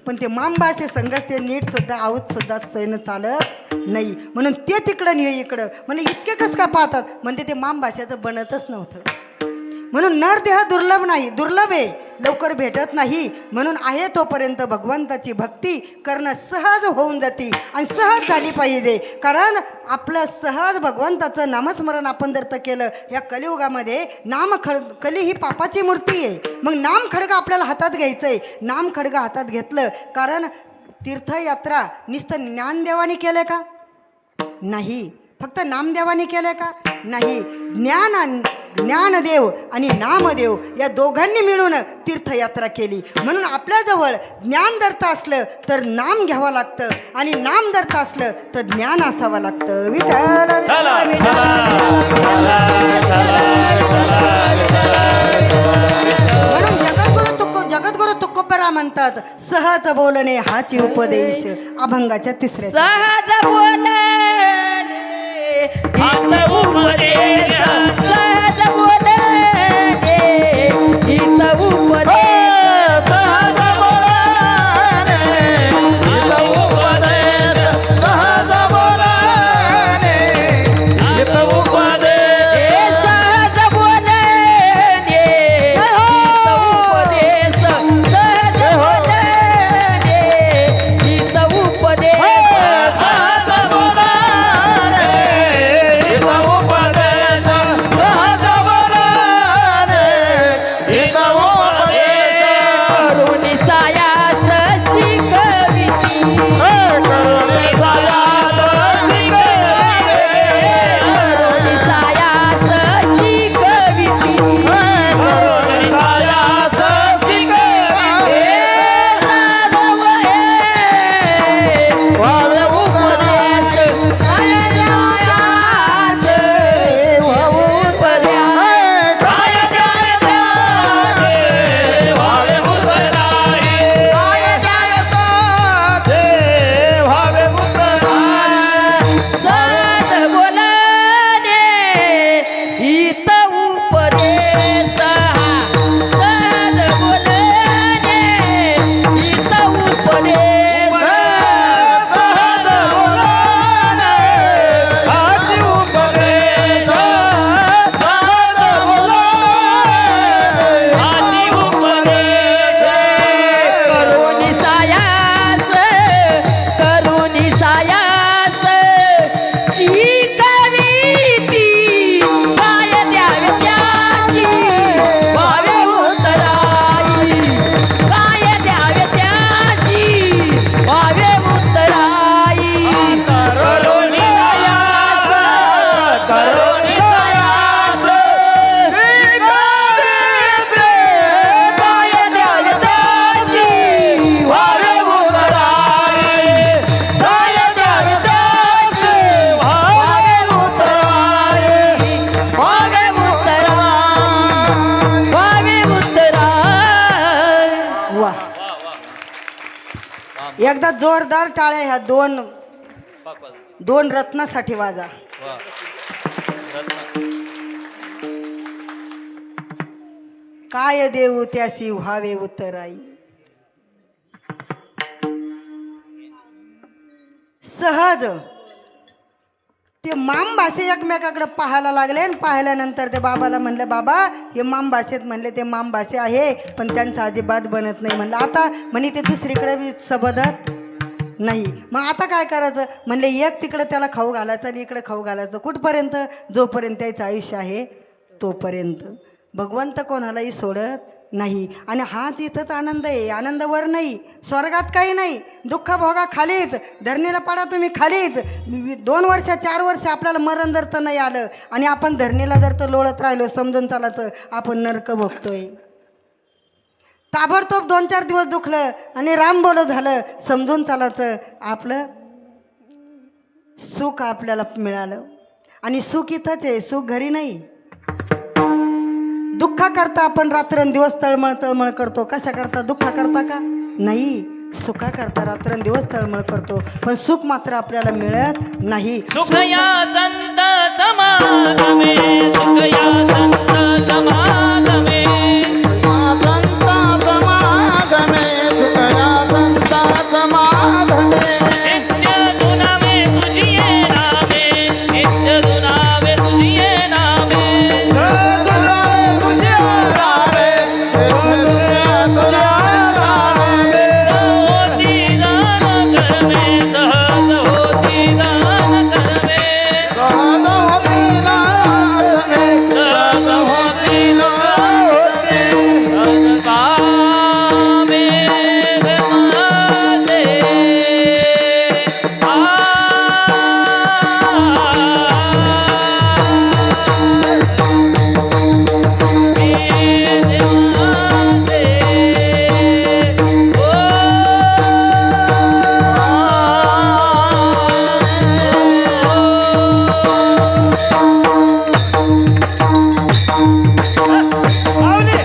पण ते मामबासे संघच ते नीटसुद्धा आवतसुद्धा सैन चालत नाही. म्हणून ते तिकडं नाही इकडं म्हणजे इतके कस का पाहतात म्हणजे ते मामभाषेचं बनतच नव्हतं. म्हणून नरदेह दुर्लभ नाही, दुर्लभ आहे, लवकर भेटत नाही. म्हणून आहे तोपर्यंत भगवंताची भक्ती करणं सहज होऊन जाते आणि सहज झाली पाहिजे. कारण आपलं सहज भगवंताचं नामस्मरण आपण जर तर केलं या कलियुगामध्ये कली ही पापाची मूर्ती आहे. मग नाम खडगं आपल्याला हातात घ्यायचं आहे. नाम खडगं हातात घेतलं कारण तीर्थयात्रा नुसतं ज्ञानदेवानी केलं का नाही, फक्त नामदेवानी केलं का नाही. ज्ञानदेव आणि नामदेव या दोघांनी मिळून तीर्थयात्रा केली. म्हणून आपल्याजवळ ज्ञान जर तर असलं तर नाम घ्यावं लागतं आणि नाम जर तर असलं तर ज्ञान असावं लागतं. विठ्ठल म्हणून जगद्गुरु तुकोबरा म्हणतात सहज बोलणे हाची उपदेश. अभंगाच्या 3ऱ्या सहज बोलणे हित उपदेश, सहज बोलणे हित उपदेश. सहज बोलणे हित उपदेश, सहज बोलणे हित उपदेश. सहज बोलणे हित उपदेश, सहज बोलणे हित उपदेश. सहज बोलणे हित उपदेश, सहज बोलणे हित उपदेश. करुणी सायास शिकविती, करुणी सायास शिकविती, करुणी सायास शिकविती. करुणी सायास शिकविती. व्हावे उपदेश अनन्यास उपदेश. काय द्यायचे व्हावे उतराई, काय द्यायचे व्हावे उतराई. सहज बोलणे हित उपदेश, सहज बोलणे हित उपदेश. सहज बोलणे हाची उपदेश, सहज बोलणे हाची उपदेश. करुणी सायास, करुणी सायास शिकविती. काय द्यावे त्याची व्हावे उतराई, काय द्यावे त्याची व्हावे उतराई. करुणी सायास, करुणी सायास शिकविते. काय द्यावे त्याची व्हावे उतराई, काय द्यावे त्याची व्हावे उतराई, व्हावे उतराई. व्हावे उतराई. वा एकदा जोरदार टाळ्या ह्या दोन रत्नासाठी वाजा. काय देऊ त्यासी व्हावे उतराई. सहज ते माम भाषे एकमेकाकडे पाहायला लागले आणि पाहिल्यानंतर ते बाबाला म्हणलं बाबा हे माम भाषेत म्हणले ते माम भाषे आहे पण त्यांचं अजिबात बनत नाही. म्हणलं आता म्हणे ते दुसरीकडे बी सबदत नाही. मग आता काय करायचं म्हणले एक तिकडं त्याला खाऊ घालायचं आणि इकडे खाऊ घालायचं. कुठपर्यंत जोपर्यंत त्याचं आयुष्य आहे तोपर्यंत. भगवंत कोणालाही सोडत नाही आणि हाच इथंच आनंद आहे. आनंदावर नाही, स्वर्गात काही नाही. दुःख भोगा खालीच, धरणीला पडा तुम्ही खालीच. 2 वर्ष 4 वर्ष आपल्याला मरण जर तर नाही आलं आणि आपण धरणीला जर तर लोळत राहिलो समजून चालायचं आपण नरक भोगतोय. ताबडतोब 2-4 दिवस दुखलं आणि राम बोल झालं समजून चालायचं आपलं सुख आपल्याला मिळालं. आणि सुख इथंच आहे, सुख घरी नाही. दुःखा करता आपण रात्रंदिवस तळमळ करतो. कशा करता? दुःखा करता का नाही, सुखाकरता रात्रंदिवस तळमळ करतो पण सुख मात्र आपल्याला मिळत नाही. सुख या संत समागमे, सुख या संत समागमे, संता समागमे सुखया संता समागमे नित्य दुनावे तुझिये नामे, नित्य दुनावे तुझिये नामे. दुलारे तुझे रावे तुझे रावे होती दान करमे, सहज होती दान करमे, सहज होती नामे सहज होती होती कामे माझे.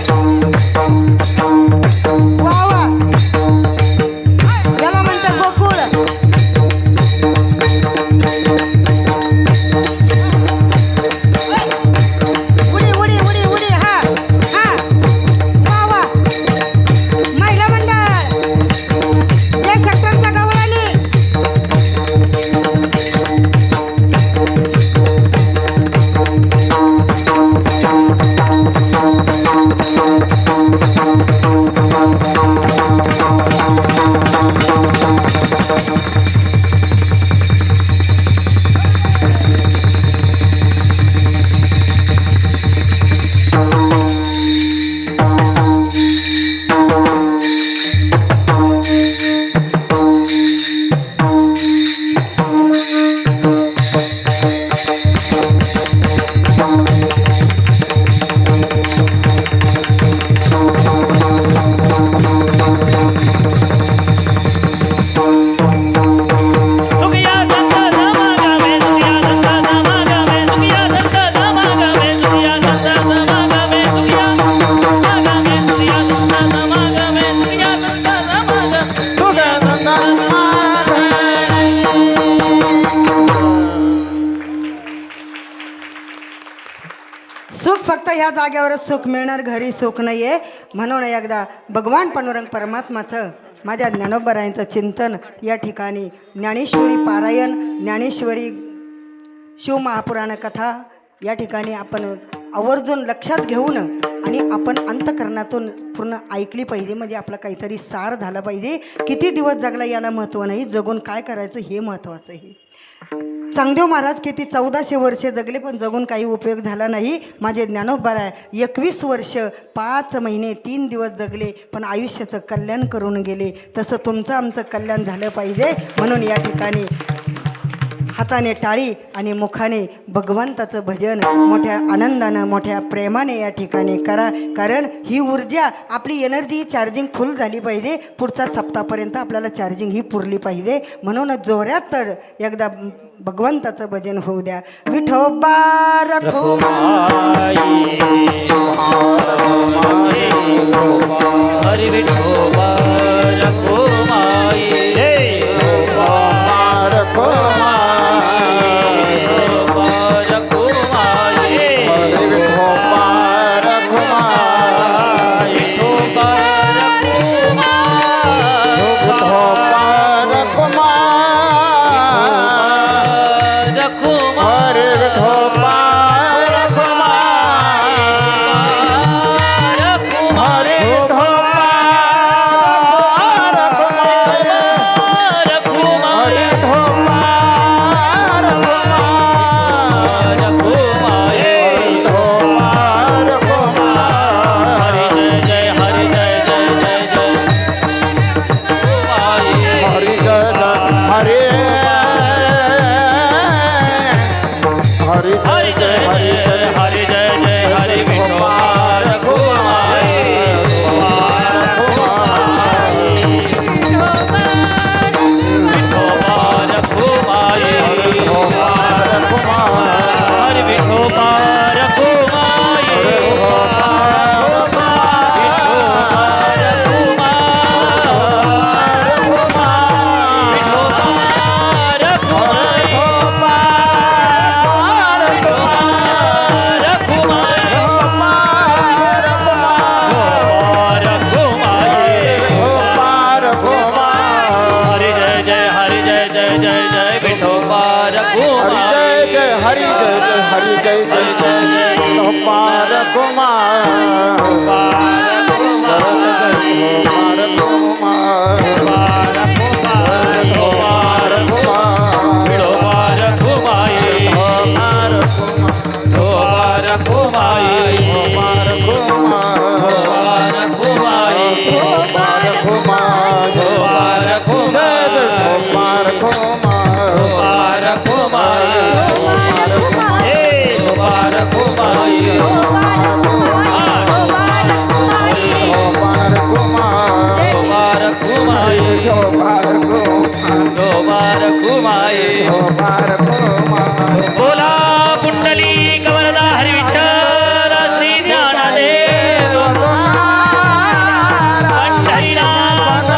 वा वा, याला म्हणतात गोकुळ. उडी उडी उडी उडी, हा हा, वा वा. महिला मंडळ या सेक्टरच्या गवळणी. सुखिया संत समागमे, सुखिया संत समागमे, सुखिया संत समागमे, सुखिया संत समागमे, सुखिया समागमे, सुखिया संत समागमे, सुखिया संत समागमे. सुखया संता सुख फक्त ह्या जागेवरच सुख मिळणार, घरी सुख नाहीये. म्हणून एकदा भगवान पांडुरंग परमात्माचं, माझ्या ज्ञानोबरायांचं चिंतन या ठिकाणी, ज्ञानेश्वरी पारायण, ज्ञानेश्वरी शिवमहापुराण कथा या ठिकाणी आपण आवर्जून लक्षात घेऊन आणि आपण अंतकरणातून पूर्ण ऐकली पाहिजे. म्हणजे आपलं काहीतरी सार झालं पाहिजे. किती दिवस जगला याला महत्त्व नाही, जगून काय करायचं हे महत्त्वाचं आहे. चांगदेव महाराज किती 1400 वर्षे जगले पण जगून काही उपयोग झाला नाही. माझे ज्ञानोबराय 21 वर्ष 5 महिने 3 दिवस जगले पण आयुष्याचं कल्याण करून गेले. तसं तुमचं आमचं कल्याण झालं पाहिजे. म्हणून या ठिकाणी हाताने टाळी आणि मुखाने भगवंताचं भजन मोठ्या आनंदानं, मोठ्या प्रेमाने या ठिकाणी करा. कारण ही ऊर्जा, आपली एनर्जी चार्जिंग फुल झाली पाहिजे. पुढचा सप्ताहापर्यंत आपल्याला चार्जिंग ही पुरली पाहिजे. म्हणून जोरात तर एकदा भगवंताचं भजन होऊ द्या. विठोबा रखुमाई, हरी विठोबा रखुमाई, जय विठोबा हरी रघुमाई जय जय हरी जय जय हरी जय जय जय गोपाल कुमार भरत जय गोपाल कुमार गोपाल कुमार विठोबा रघुमाई गोपाल कुमार विठोबा रघुमाई गोपाल कुमार विठोबा रघुमाई गोपाल कुमार विठोबा जय जय रघुमाई गोपाल कुमार विठोबा रघुमाई विठोबा रघुमाई गोपाल कुमार विठोबा रघुमाई गोपाल कुमार विठोबा रघुमाई गोपाल कुमार बोला पुंडली कवरदा हरी विठ्ठल श्री ज्ञानदेव पंढरीनाथ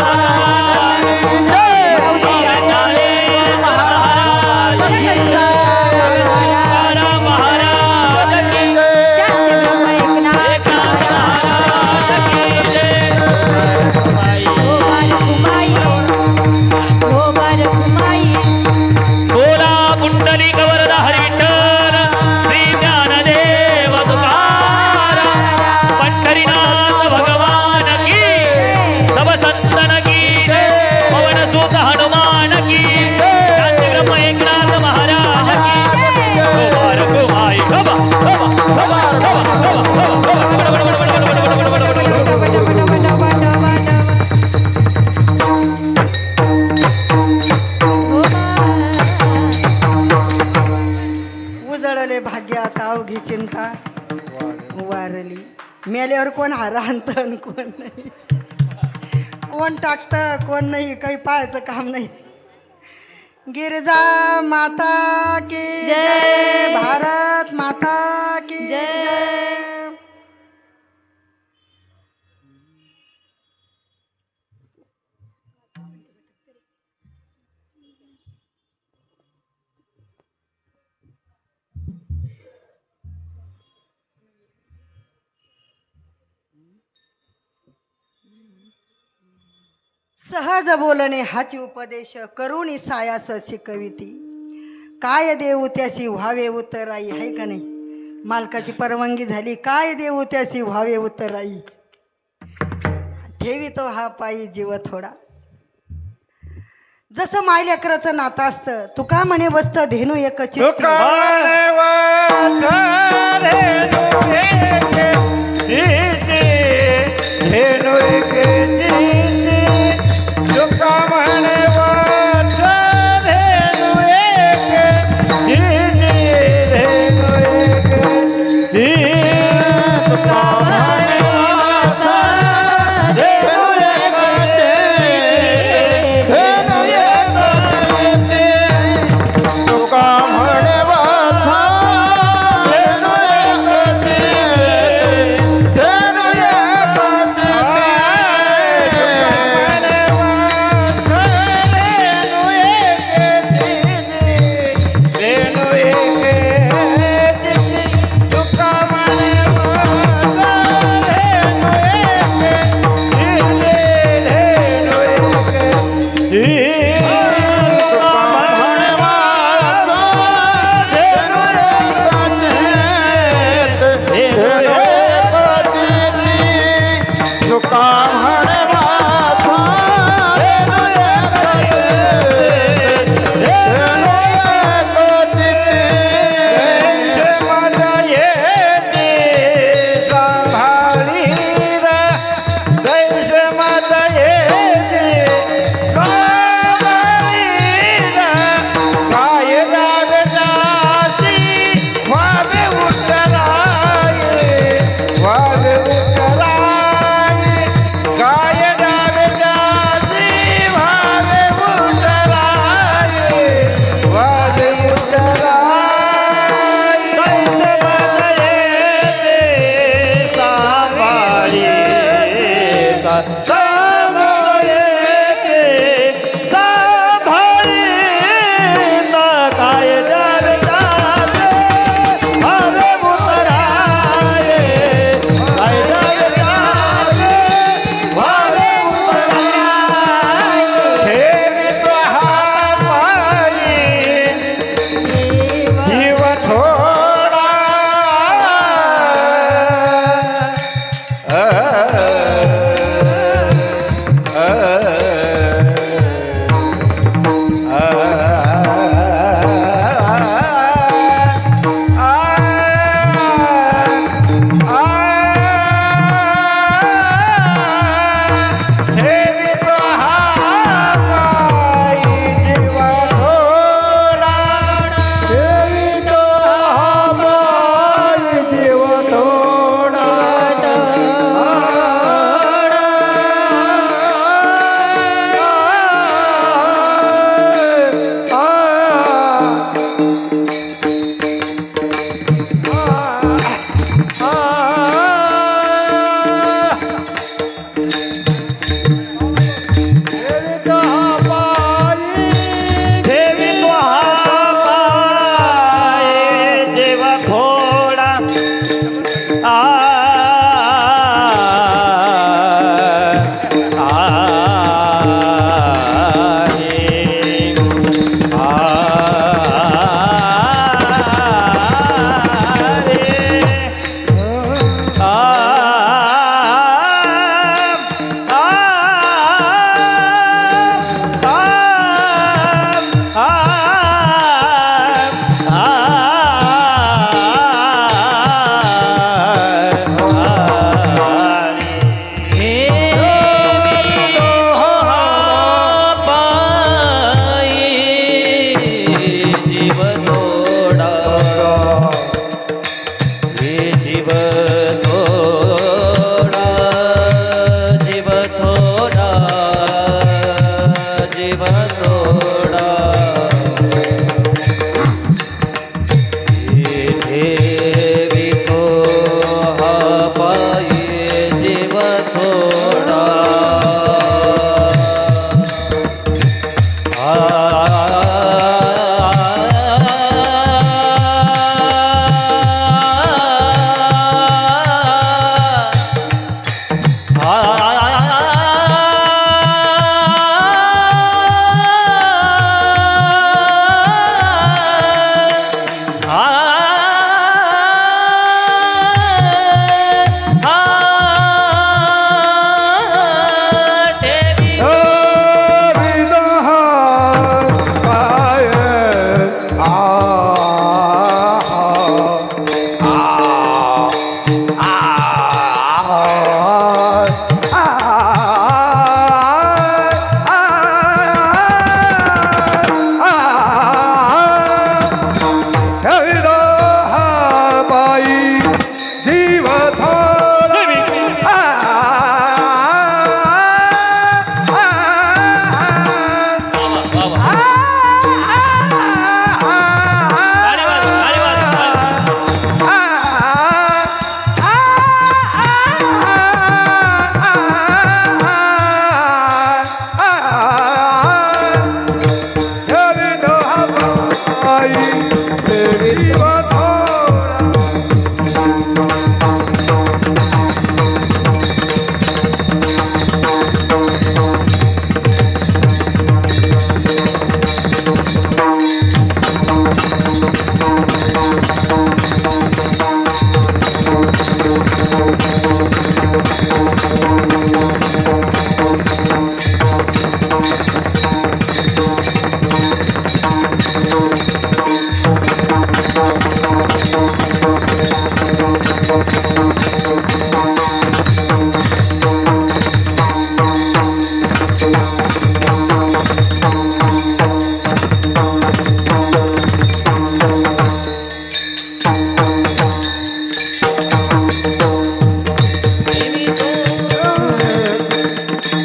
महाराज की एकनाथ महाराज की जय बोला पुंडली कवरदा हरी विठ्ठल श्री ज्ञानदेव तुकाराम पंढरीनाथ भगवान की सब संतन की जय पवन सुत हनुमान की शांती ब्रह्म एकनाथ महाराज की गोपाल कुमाई गबा गबा गबा गबा उजळले भाग्यात अवघी चिंता वारली मेल्यावर कोण हार आणतं कोण नाही कोण टाकतं कोण नाही काही पाहायचं काम नाही गिरजा माता की जय भारत माता की जय सहज बोलणे हाची उपदेश करुणी सायास शिकविती काय देऊ त्याशी व्हावे उतराई आहे का नाही मालकाची परवानगी झाली काय देऊ त्याशी व्हावे उतराई ठेवी तो हा पायी जीव थोडा जसं मायलेकराचं नातं असतं तुका म्हणे बसतं धेनू एक चित्ती जीव थोडा हे जीव थोडा जीव थोडा जीव थोडा हे ठेवितो हा पायी जीव थोडा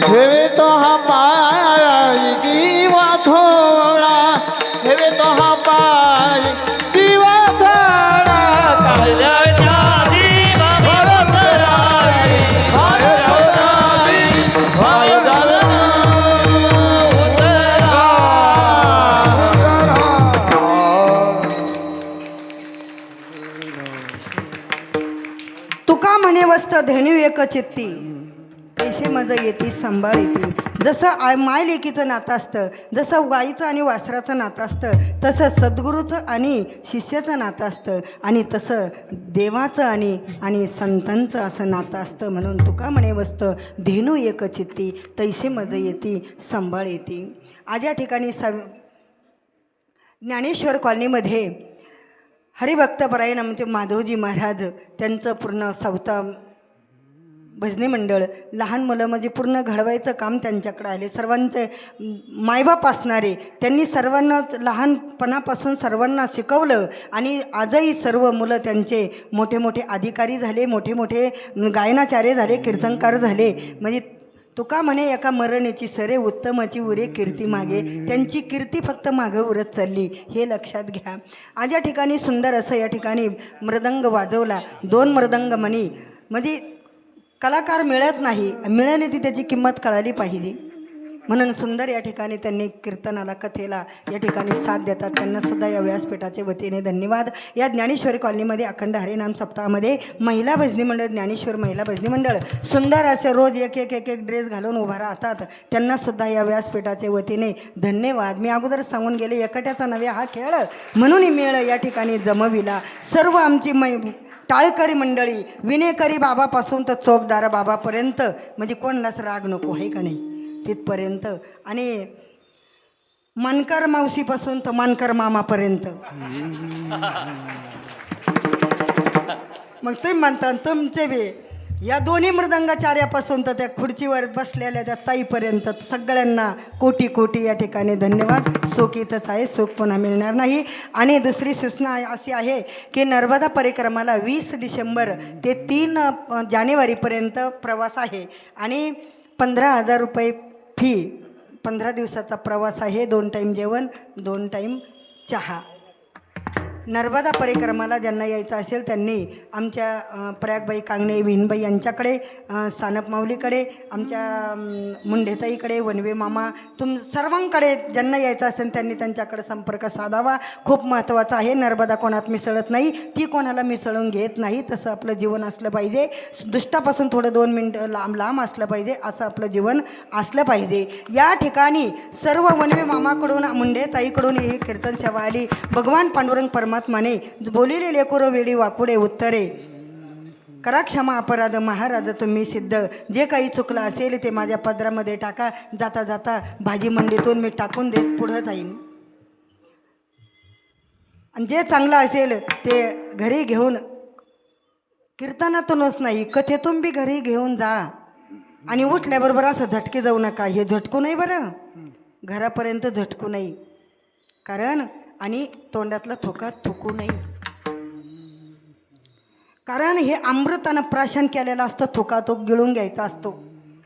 ठेवितो हा पायी जीव थोडा ठेवितो हा पायी जीव थोडा तुका म्हणे वस्त धेनू एक चित्ती पैसे मज येते सांभाळ येते. जसं माय लेकीचं नातं असतं, जसं गाईचं आणि वासराचं नातं असतं, तसं सद्गुरूचं आणि शिष्याचं नातं असतं आणि तसं देवाचं आणि संतांचं असं नातं असतं. म्हणून तुका म्हणे वस्त धेनू एक चित्ती तैसे मज येते सांभाळ येते. आज या ठिकाणी ज्ञानेश्वर कॉलनीमध्ये हरिभक्तपरायण म्हणजे माधवजी महाराज त्यांचं पूर्ण सावता भजनी मंडळ, लहान मुलं म्हणजे पूर्ण घडवायचं काम त्यांच्याकडे आले. सर्वांचे मायबाप असणारे त्यांनी सर्वांना लहानपणापासून सर्वांना शिकवलं आणि आजही सर्व मुलं त्यांचे मोठे मोठे अधिकारी झाले, मोठे मोठे गायनाचार्य झाले, कीर्तनकार झाले. म्हणजे तुका म्हणे एका मरणेची सरे उत्तमाची उरे कीर्ती मागे. त्यांची कीर्ती फक्त मागं उरत चालली, हे लक्षात घ्या. आज या ठिकाणी सुंदर असं या ठिकाणी मृदंग वाजवला. 2 मृदंग म्हणी म्हणजे कलाकार मिळत नाही, मिळाली ती त्याची किंमत कळाली पाहिजे. म्हणून सुंदर या ठिकाणी त्यांनी कीर्तनाला कथेला या ठिकाणी साथ देतात. त्यांना सुद्धा या व्यासपीठाच्या वतीने धन्यवाद. या ज्ञानेश्वरी कॉलनीमध्ये अखंड हरिनाम सप्ताहामध्ये महिला भजनी मंडळ, ज्ञानेश्वर महिला भजनी मंडळ सुंदर असे रोज एक एक एक एक ड्रेस घालून उभा राहतात. त्यांना सुद्धा या व्यासपीठाच्या वतीने धन्यवाद. मी अगोदर सांगून गेले एकट्याचा नव्हे हा खेळ, म्हणून मेळ या ठिकाणी जमविला. सर्व आमची टाळकरी मंडळी, विनेकरी बाबापासून तर चोपदार बाबापर्यंत, म्हणजे कोणालाच राग नको आहे का नाही तिथपर्यंत, आणि मानकर मावशीपासून तर मानकर मामापर्यंत. मग तुम्ही म्हणता तुमचे बी या दोन्ही मृदंगाचार्यापासून तर त्या खुर्चीवर बसलेल्या त्या ताईपर्यंत सगळ्यांना कोटी कोटी या ठिकाणी धन्यवाद. सुख इथंच आहे, सुख पुन्हा मिळणार नाही. आणि दुसरी सूचना अशी आहे की नर्मदा परिक्रमाला 20 डिसेंबर ते 3 जानेवारीपर्यंत प्रवास आहे आणि 15,000 रुपये फी. 15 दिवसाचा प्रवास आहे. 2 टाईम जेवण, 2 टाईम चहा. नर्मदा परिक्रमाला ज्यांना यायचं असेल त्यांनी आमच्या प्रयागबाई कांगणे विहीनबाई यांच्याकडे, सानप माऊलीकडे, आमच्या मुंढेताईकडे, वनवे मामा, सर्वांकडे ज्यांना यायचं असेल त्यांनी त्यांच्याकडे संपर्क साधावा. खूप महत्त्वाचं आहे. नर्मदा कोणात मिसळत नाही, ती कोणाला मिसळून घेत नाही. तसं आपलं जीवन असलं पाहिजे. दुष्टापासून थोडं 2 मिनटं लांब लांब असलं पाहिजे, असं आपलं जीवन असलं पाहिजे. या ठिकाणी सर्व वनवे मामाकडून, मुंढेताईकडून ही कीर्तन सेवा आली. भगवान पांडुरंग परमात्माने बोलिले लेकुरो वेळी वाकुडे उत्तरे, करा क्षमा अपराध महाराज तुम्ही सिद्ध. जे काही चुकलं असेल ते माझ्या पदरामध्ये टाका. जाता जाता भाजी मंडीतून मी टाकून देत पुढं जाईन. आणि जे चांगलं असेल ते घरी घेऊन, कीर्तनातूनच नाही कथेतून बी घरी घेऊन जा. आणि उठल्याबरोबर असं झटके जाऊ नका. हे झटकू नाही बरं, घरापर्यंत झटकू नाही. कारण आणि तोंडातला थोका थुकू नाही. कारण हे अमृतानं प्राशन केलेलं असतं. थोका तो गिळून घ्यायचा असतो.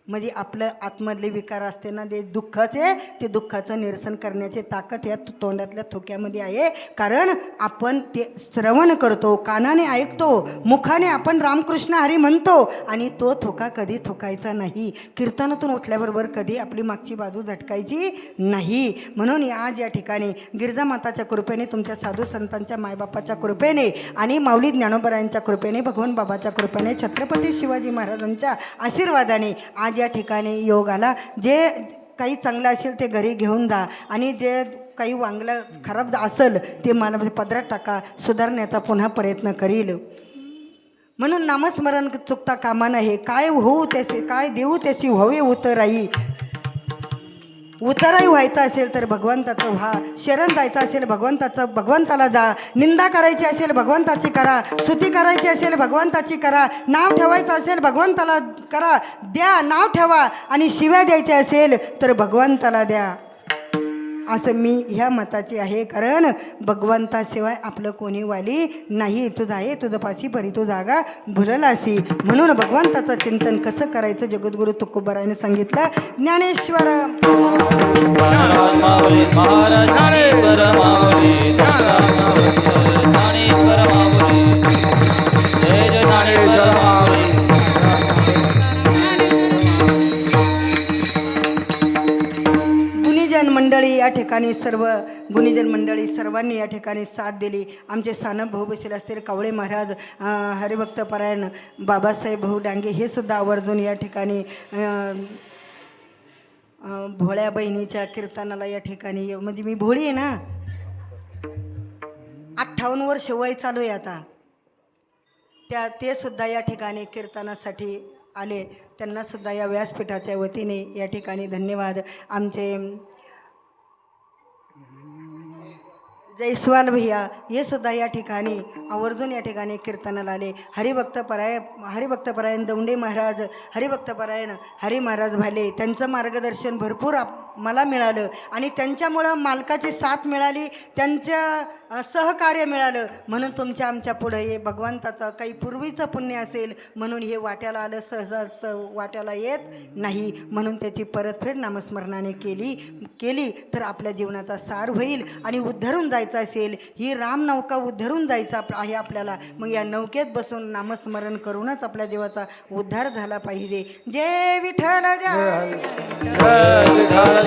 म्हणजे आपलं आतमधले विकार असते ना ते दुःखाचे, ते दुःखाचं निरसन करण्याची ताकद या तोंडातल्या थोक्यामध्ये आहे. कारण आपण ते श्रवण करतो, कानाने ऐकतो, मुखाने आपण रामकृष्ण हरी म्हणतो आणि तो थोका कधी थोकायचा नाही. कीर्तनातून उठल्याबरोबर कधी आपली मागची बाजू झटकायची नाही. म्हणून आज या ठिकाणी गिरिजामाताच्या कृपेने, तुमच्या साधू संतांच्या मायबापाच्या कृपेने आणि माऊली ज्ञानोबरायांच्या कृपेने, भगवान बाबाच्या कृपेने, छत्रपती शिवाजी महाराजांच्या आशीर्वादाने आज या ठिकाणी योग आला. जे काही चांगलं असेल ते घरी घेऊन जा आणि जे काही वांगलं खराब असेल ते मला पदरात टाका. सुधारण्याचा पुन्हा प्रयत्न करील. म्हणून नामस्मरण चुकता कामा नये. काय होऊ त्याचे, काय देऊ त्याची व्हावे उतराई. उतराई व्हायचं असेल तर भगवंताचं व्हा. शरण जायचं असेल भगवंताला जा. निंदा करायची असेल भगवंताची करा. स्तुती करायची असेल भगवंताची करा. नाव ठेवायचं असेल भगवंताला करा, द्या, नाव ठेवा. आणि शिव्या द्यायचे असेल तर भगवंताला द्या. असं मी ह्या मताची आहे. कारण भगवंताशिवाय आपलं कोणी वाली नाही. तुझं आहे तुझं पाशी परी तू जागा भुललासी. म्हणून भगवंताचं चिंतन कसं करायचं जगद्गुरु तुकोबारायने सांगितलं. ज्ञानेश्वर मंडळी या ठिकाणी, सर्व गुणीजन मंडळी सर्वांनी या ठिकाणी साथ दिली. आमचे सानप भाऊ बसले असतील, कावळे महाराज, हरिभक्त परायण बाबासाहेब भाऊ डांगे हे सुद्धा आवर्जून या ठिकाणी भोळ्या बहिणीच्या कीर्तनाला या ठिकाणी, म्हणजे मी भोळी आहे ना, 58 वर्ष वय चालू आहे आता. ते सुद्धा या ठिकाणी कीर्तनासाठी आले. त्यांना सुद्धा या व्यासपीठाच्या वतीने या ठिकाणी धन्यवाद. आमचे जयस्वाल भैया हे सुद्धा या ठिकाणी आवर्जून या ठिकाणी कीर्तनाला आले. हरिभक्तपरायण दौंडे महाराज, हरिभक्तपरायण हरी महाराज भाले, त्यांचं मार्गदर्शन भरपूर मला मिळालं आणि त्यांच्यामुळं मालकाची साथ मिळाली, त्यांच्या सहकार्य मिळालं म्हणून तुमच्या आमच्या पुढं हे भगवंताचं काही पूर्वीचं पुण्य असेल म्हणून हे वाट्याला आलं. सहजा वाट्याला येत नाही म्हणून त्याची परतफेड नामस्मरणाने केली तर आपल्या जीवनाचा सार होईल आणि उद्धरून जायचं असेल, ही रामनौका उद्धरून जायचं आहे आपल्याला, मग या नौकेत बसून नामस्मरण करूनच आपल्या जीवाचा उद्धार झाला पाहिजे. जय विठ्ठल जय जय विठ्ठल